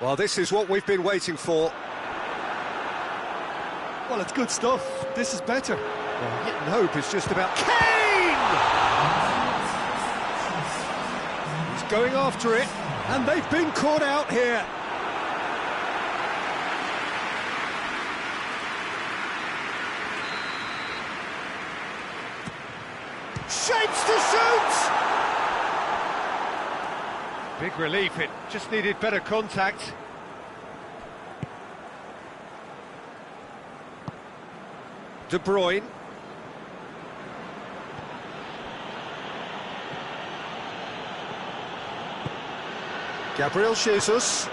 Well, this is what we've been waiting for. Well, it's good stuff. This is better. Well, hit and hope is just about... Kane! He's going after it, and they've been caught out here. Shapes to shoot! Big relief, it just needed better contact. De Bruyne. Gabriel Jesus.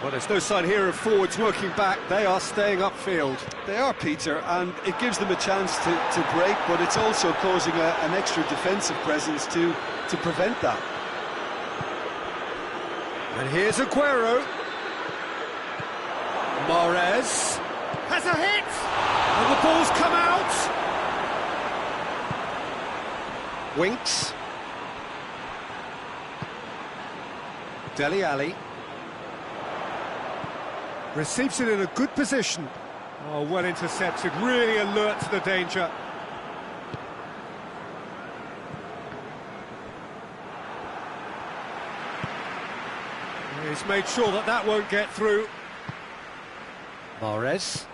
Well, there's no sign here of forwards working back. They are staying upfield. They are, Peter, and it gives them a chance to break, but it's also causing an extra defensive presence to prevent that. And here's Aguero. Mahrez has a hit! And the ball's come out! Winks. Dele Alli. Receives it in a good position. Oh, well intercepted, really alert to the danger. He's made sure that that won't get through. Mahrez.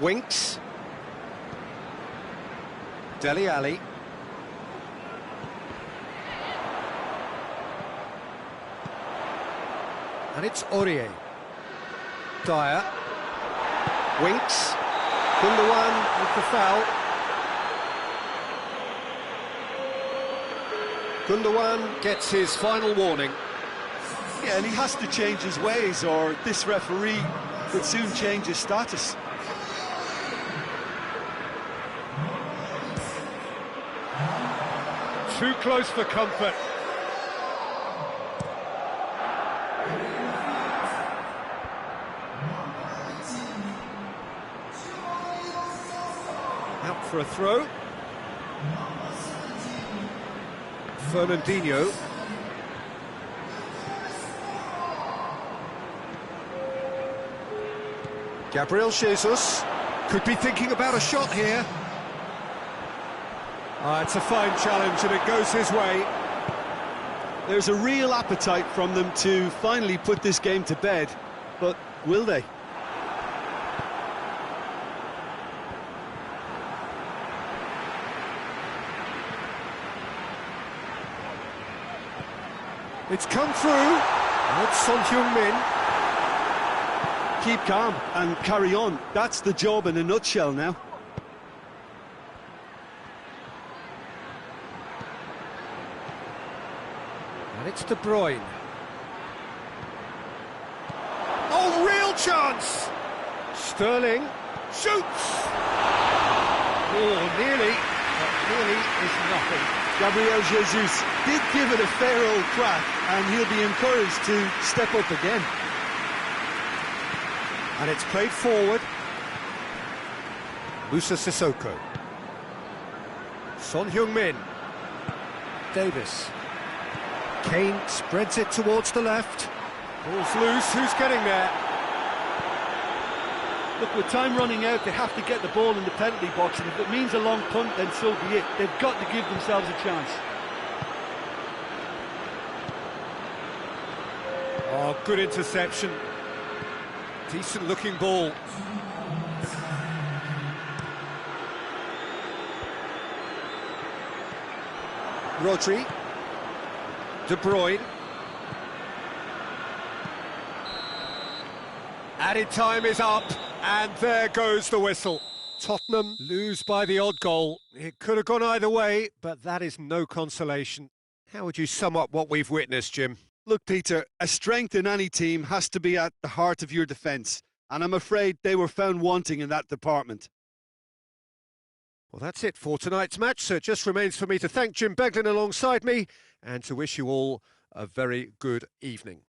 Winks. Dele Alli. And it's Aurier. Dyer. Winks. Gundogan with the foul. Gundogan gets his final warning. Yeah, and he has to change his ways, or this referee could soon change his status. Too close for comfort. Out for a throw. Fernandinho. Gabriel Jesus could be thinking about a shot here. It's a fine challenge and it goes his way. There's a real appetite from them to finally put this game to bed, but will they? It's come through. And it's Son Heung-min. Keep calm and carry on. That's the job in a nutshell now. And it's De Bruyne. Oh, real chance! Sterling shoots! Oh, nearly, but nearly is nothing. Gabriel Jesus did give it a fair old crack, and he'll be encouraged to step up again. And it's played forward. Musa Sissoko. Son Heung-min. Davis. Kane spreads it towards the left. Ball's loose, who's getting there? Look, with time running out, they have to get the ball in the penalty box, and if it means a long punt, then so be it. They've got to give themselves a chance. Oh, good interception. Decent looking ball. Rodri. De Bruyne. Added time is up, and there goes the whistle. Tottenham lose by the odd goal. It could have gone either way, but that is no consolation. How would you sum up what we've witnessed, Jim? Look, Peter, a strength in any team has to be at the heart of your defence, and I'm afraid they were found wanting in that department. Well, that's it for tonight's match, so it just remains for me to thank Jim Beglin alongside me and to wish you all a very good evening.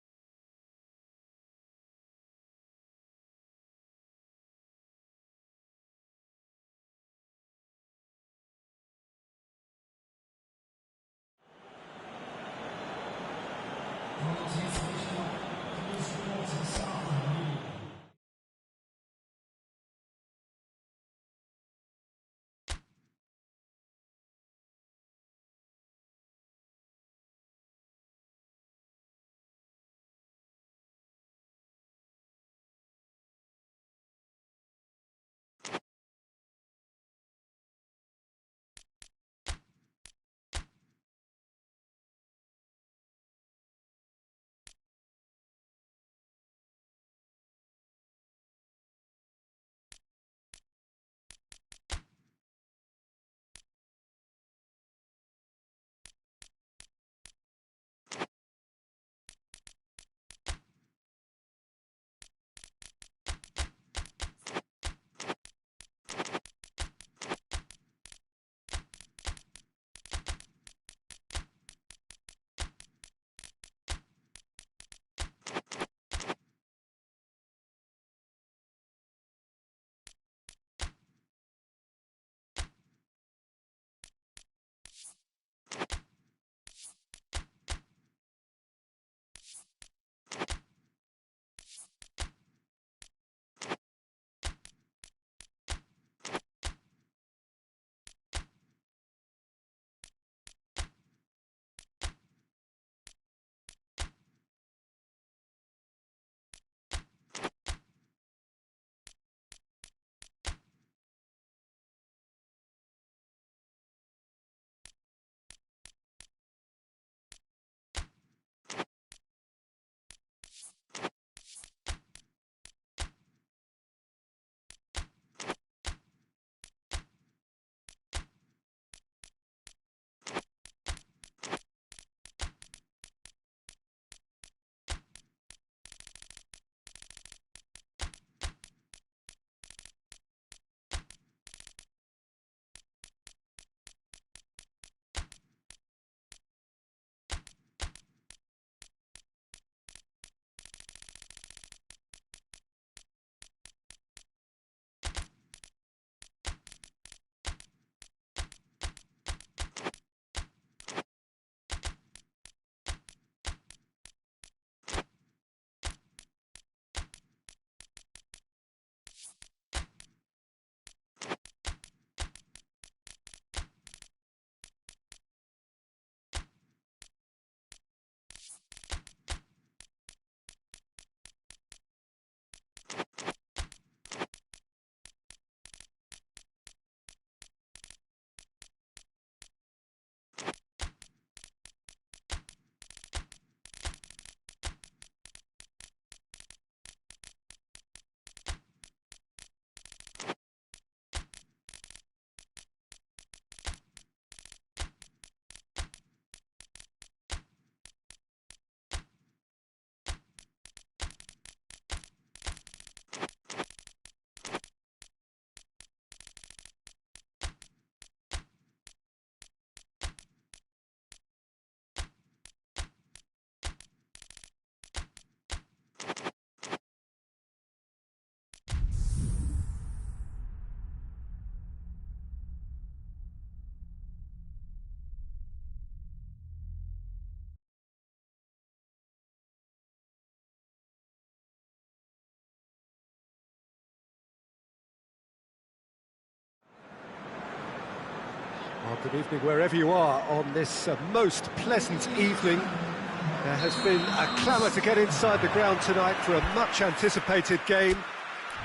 Good evening wherever you are on this most pleasant evening. There has been a clamour to get inside the ground tonight for a much anticipated game.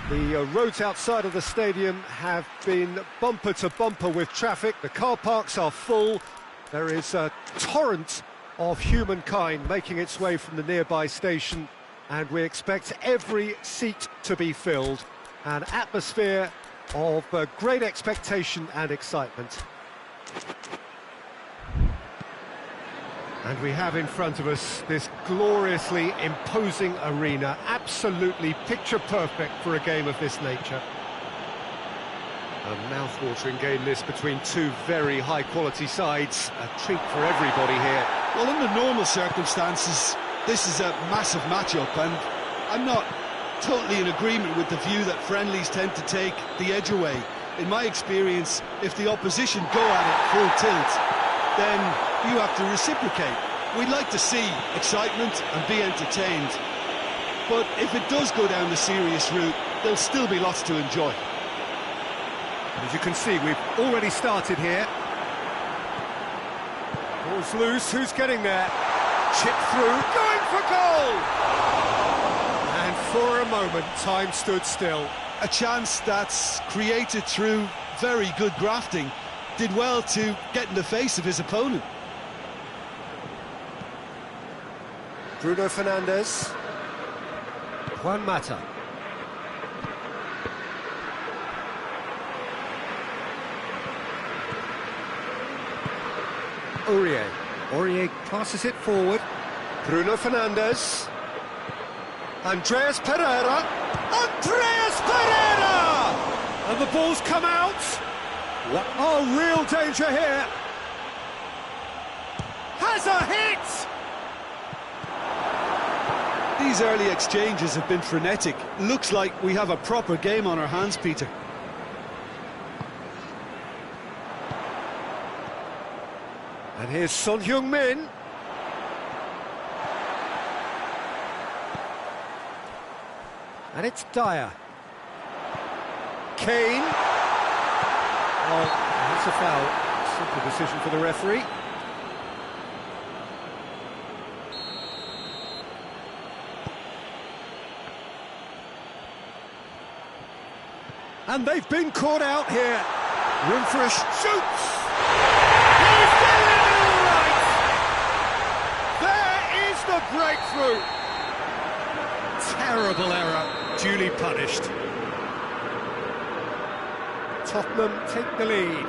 The roads outside of the stadium have been bumper to bumper with traffic. The car parks are full. There is a torrent of humankind making its way from the nearby station, and we expect every seat to be filled. An atmosphere of great expectation and excitement. And we have in front of us this gloriously imposing arena, absolutely picture perfect for a game of this nature. A mouth-watering game this between two very high-quality sides, a treat for everybody here. Well, under normal circumstances, this is a massive matchup, and I'm not totally in agreement with the view that friendlies tend to take the edge away. In my experience, if the opposition go at it full tilt, then you have to reciprocate. We'd like to see excitement and be entertained, but if it does go down the serious route, there'll still be lots to enjoy. As you can see, we've already started here. Ball's loose, who's getting there? Chip through, going for goal! And for a moment, time stood still. A chance that's created through very good grafting. Did well to get in the face of his opponent. Bruno Fernandes. Juan Mata. Aurier. Aurier passes it forward. Bruno Fernandes. Andreas Pereira. Andreas Pereira! And the ball's come out. What? Oh, real danger here. Has a hit! These early exchanges have been frenetic. Looks like we have a proper game on our hands, Peter. And here's Son Heung-min. And it's Dyer. Kane. Oh, that's a foul. Simple decision for the referee. And they've been caught out here. Room for a shoots. He's getting it all right. There is the breakthrough. Terrible error, duly punished. Tottenham take the lead.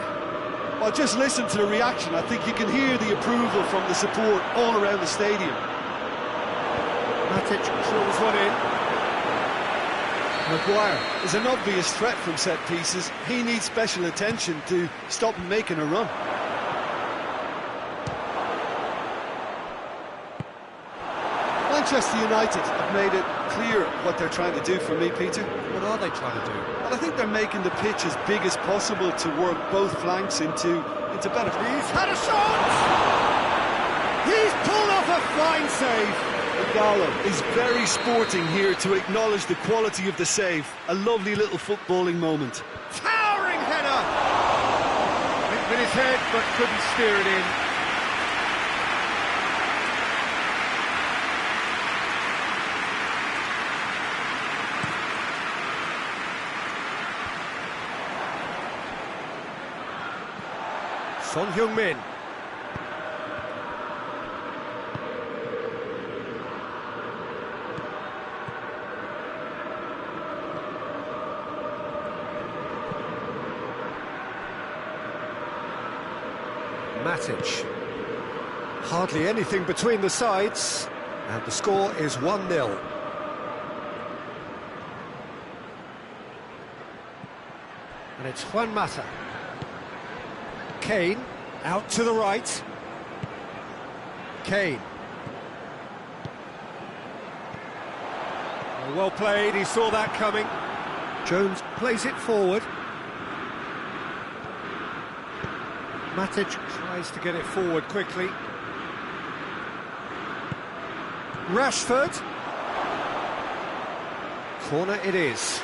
Well, just listen to the reaction. I think you can hear the approval from the support all around the stadium. Matic drills one in. Maguire is an obvious threat from set pieces. He needs special attention to stop him making a run. Manchester United have made it clear what they're trying to do for me, Peter. What are they trying to do? Well, I think they're making the pitch as big as possible to work both flanks into better. He's had a shot! He's pulled off a fine save! Igalo is very sporting here to acknowledge the quality of the save. A lovely little footballing moment. Towering header! Hit with his head, but couldn't steer it in. Son Heung-min. Matic. Hardly anything between the sides, and the score is 1-0. And it's Juan Mata. Kane, out to the right. Kane. Oh, well played, he saw that coming. Jones plays it forward. Matic tries to get it forward quickly. Rashford. Corner it is.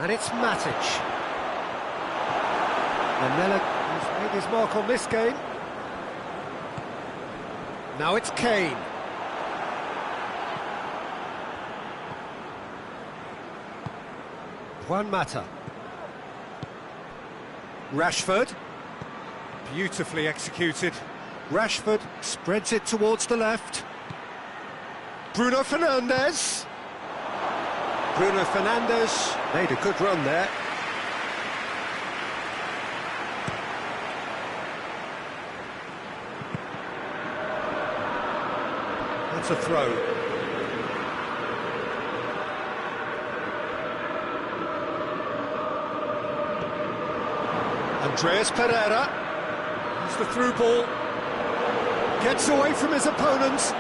And it's Matic. And Miller has made his mark on this game. Now it's Kane. Juan Mata. Rashford. Beautifully executed. Rashford spreads it towards the left. Bruno Fernandes. Bruno Fernandes made a good run there. That's a throw. Andreas Pereira. Here's the through ball. Gets away from his opponents.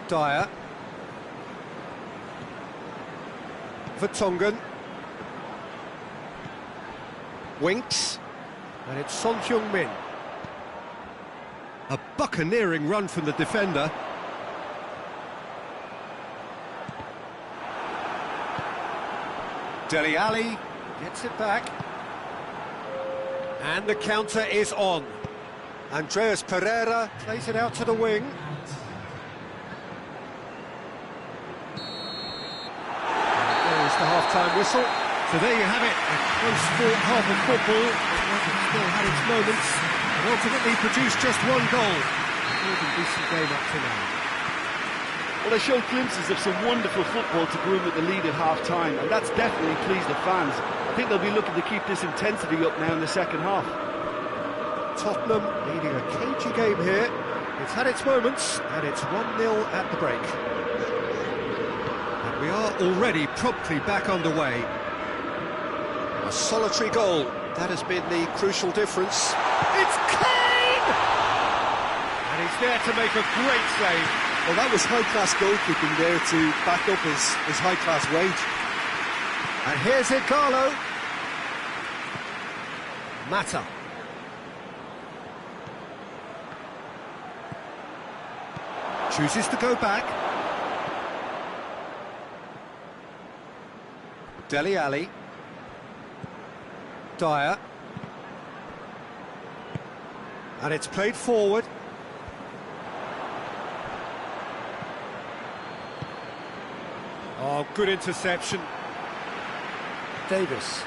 Dyer. Vertonghen. Winks. And it's Son Heung-min. A buccaneering run from the defender. Dele Alli gets it back. And the counter is on. Andreas Pereira plays it out to the wing. There's the half-time whistle. So there you have it, a close-fought half of football. It still had its moments, and ultimately produced just one goal. A decent game up to now. Well, they showed glimpses of some wonderful football to go in with the lead at half-time, and that's definitely pleased the fans. I think they'll be looking to keep this intensity up now in the second half. Tottenham leading a cagey game here. It's had its moments, and it's 1-0 at the break. And we are already promptly back underway. A solitary goal, that has been the crucial difference. It's Kane! And he's there to make a great save. Well, that was high-class goalkeeping there to back up his high-class wage. And here's Igalo. Mata. Chooses to go back. Dele Alli. Dyer. And it's played forward. Oh, good interception. Davis.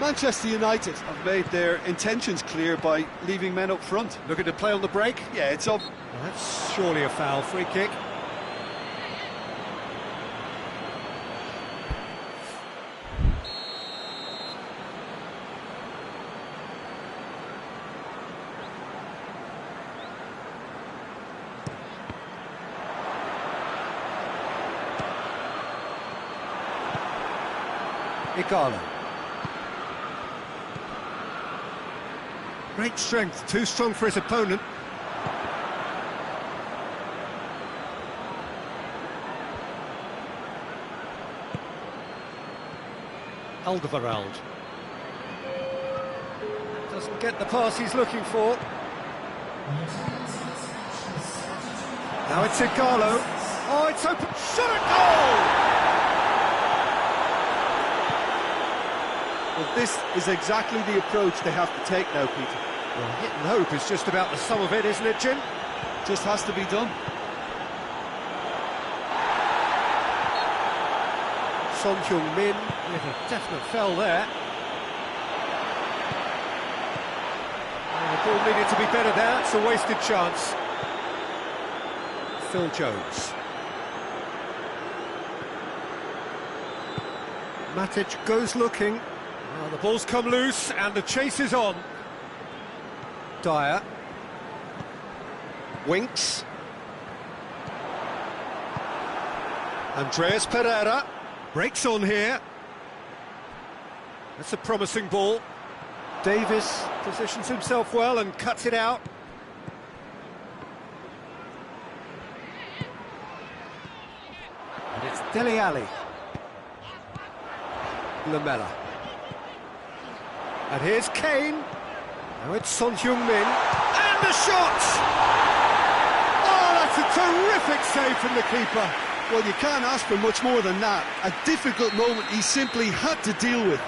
Manchester United have made their intentions clear by leaving men up front. Looking to play on the break. Yeah, it's up. Well, that's surely a foul. Free kick. Igalo. Great strength, too strong for his opponent. Alderweireld. Doesn't get the pass he's looking for. Now it's Igalo. Oh, it's open. Shot at goal! Well, this is exactly the approach they have to take now, Peter. Well, hit and hope is just about the sum of it, isn't it, Jim? Just has to be done. Son Heung-min with a definite foul there. Oh, the ball needed to be better there. It's a wasted chance. Phil Jones. Matic goes looking. Oh, the ball's come loose and the chase is on. Dyer. Winks. Andreas Pereira breaks on here. That's a promising ball. Davis positions himself well and cuts it out. And it's Dele Alli. Lamela. And here's Kane. Now it's Son Heung-min. And the shot! Oh, that's a terrific save from the keeper. Well, you can't ask for much more than that. A difficult moment he simply had to deal with.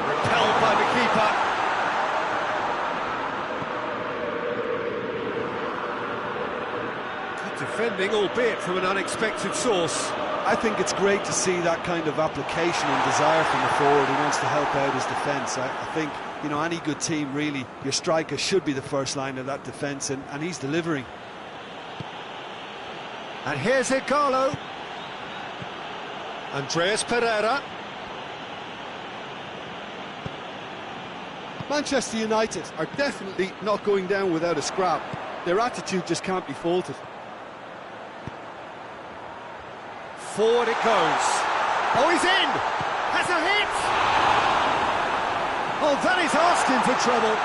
Repelled by the keeper. Good defending, albeit from an unexpected source. I think it's great to see that kind of application and desire from the forward who wants to help out his defence. I think, you know, any good team, really, your striker should be the first line of that defence, and he's delivering. And here's Igalo. Andreas Pereira. Manchester United are definitely not going down without a scrap. Their attitude just can't be faulted. Forward it goes. Oh, he's in! Has a hit! Oh, that is asking for trouble.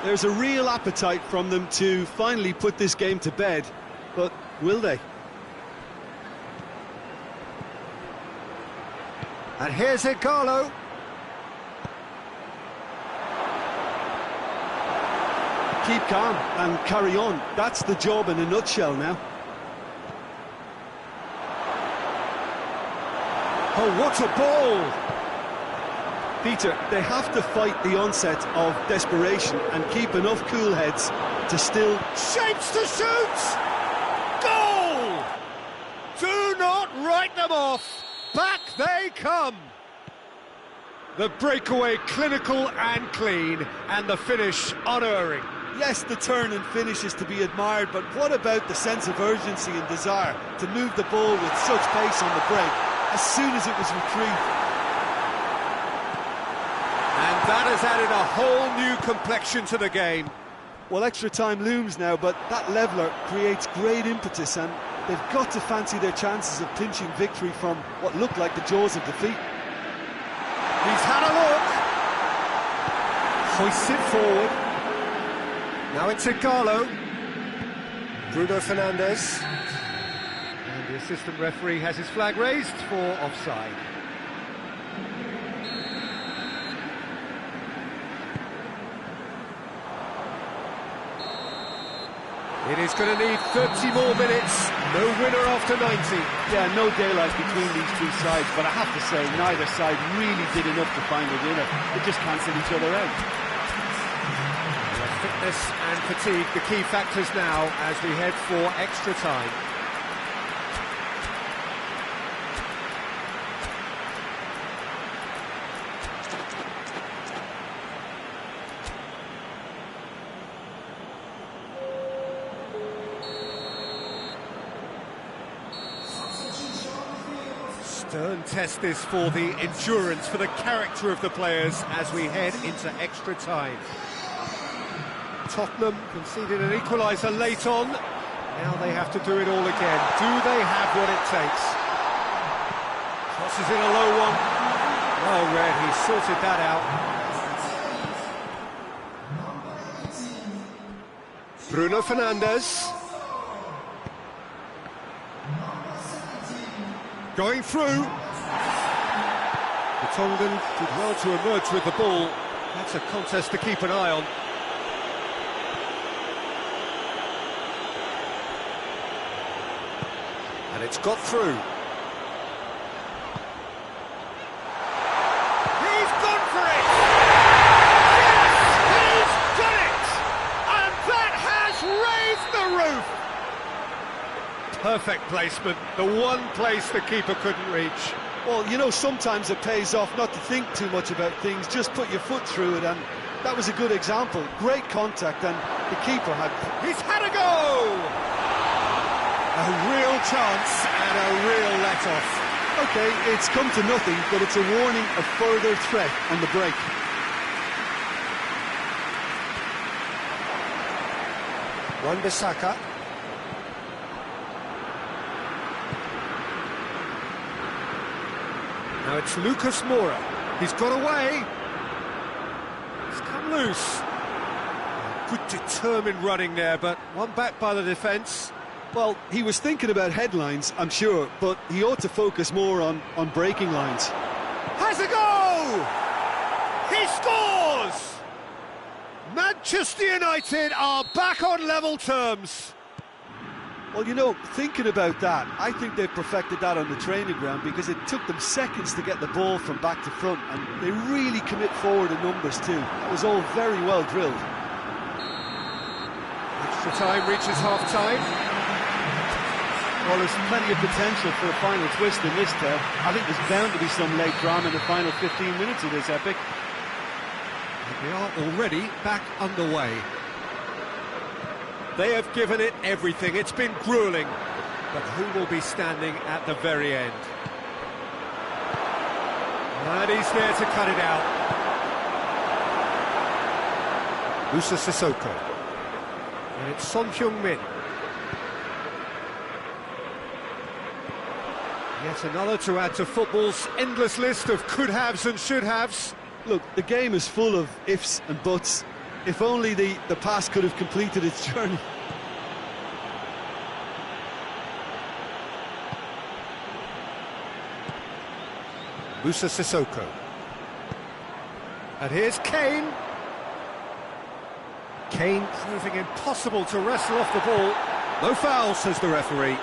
There's a real appetite from them to finally put this game to bed, but will they? And here's Igalo. Keep calm and carry on. That's the job in a nutshell now. Oh, what a ball! Peter, they have to fight the onset of desperation and keep enough cool heads to still... Shapes to shoot! Goal! Do not write them off! Back they come! The breakaway clinical and clean, and the finish unerring. Yes, the turn and finish is to be admired, but what about the sense of urgency and desire to move the ball with such pace on the break as soon as it was retrieved? And that has added a whole new complexion to the game. Well, extra time looms now, but that leveller creates great impetus, and they've got to fancy their chances of clinching victory from what looked like the jaws of defeat. He's had a look. Hoists it forward. Now it's Igalo. Bruno Fernandes. And the assistant referee has his flag raised for offside. It is going to need 30 more minutes. No winner after 90. Yeah, no daylight between these two sides, but I have to say, neither side really did enough to find a winner. They just cancelled each other out. Fitness and fatigue, the key factors now as we head for extra time. Stern test this for the endurance, for the character of the players as we head into extra time. Tottenham conceded an equaliser late on. Now they have to do it all again. Do they have what it takes? Crosses in a low one. Well read, he sorted that out. Bruno Fernandes. Going through. The Tongan did well to emerge with the ball. That's a contest to keep an eye on. And it's got through. He's gone for it! Yes! He's done it! And that has raised the roof! Perfect placement, the one place the keeper couldn't reach. Well, you know, sometimes it pays off not to think too much about things, just put your foot through it, and that was a good example. Great contact, and the keeper had... He's had a go! A real chance and a real let-off. OK, it's come to nothing, but it's a warning of further threat on the break. Wan-Bissaka. Now it's Lucas Moura. He's got away. loose. Good determined running there, but one back by the defence. Well, he was thinking about headlines, I'm sure, but he ought to focus more on breaking lines. Has a go! He scores! Manchester United are back on level terms. Well, you know, thinking about that, I think they've perfected that on the training ground because it took them seconds to get the ball from back to front, and they really commit forward in numbers too. That was all very well drilled. Extra time reaches half-time. Well, there's plenty of potential for a final twist in this tale. I think there's bound to be some late drama in the final 15 minutes of this epic. And we are already back underway. They have given it everything. It's been gruelling. But who will be standing at the very end? And he's there to cut it out. Musa Sissoko. And it's Son Heung-min. Yet another to add to football's endless list of could-haves and should-haves. Look, the game is full of ifs and buts. If only the pass could have completed its journey. Musa Sissoko. And here's Kane. Kane proving impossible to wrestle off the ball. No foul, says the referee.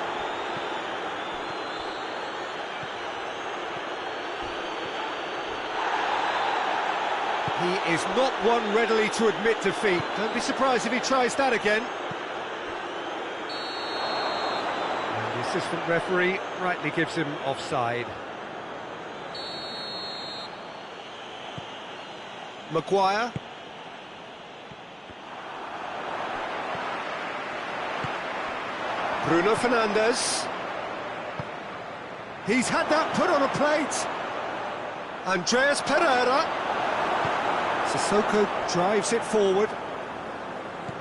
He is not one readily to admit defeat. Don't be surprised if he tries that again. And the assistant referee rightly gives him offside. Maguire. Bruno Fernandes. He's had that put on a plate. Andreas Pereira. Sissoko drives it forward.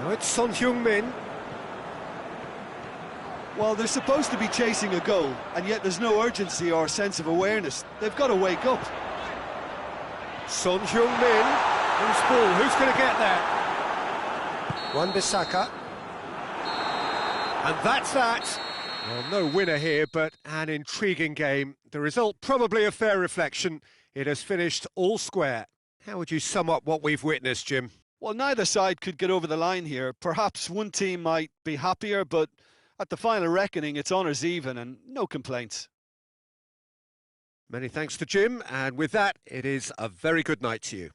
Now it's Son Heung-min. Well, they're supposed to be chasing a goal, and yet there's no urgency or sense of awareness. They've got to wake up. Son Heung-min. Who's ball? Who's going to get there? Wan-Bissaka. And that's that. Well, no winner here, but an intriguing game. The result probably a fair reflection. It has finished all square. How would you sum up what we've witnessed, Jim? Well, neither side could get over the line here. Perhaps one team might be happier, but at the final reckoning, it's honours even and no complaints. Many thanks to Jim, and with that, it is a very good night to you.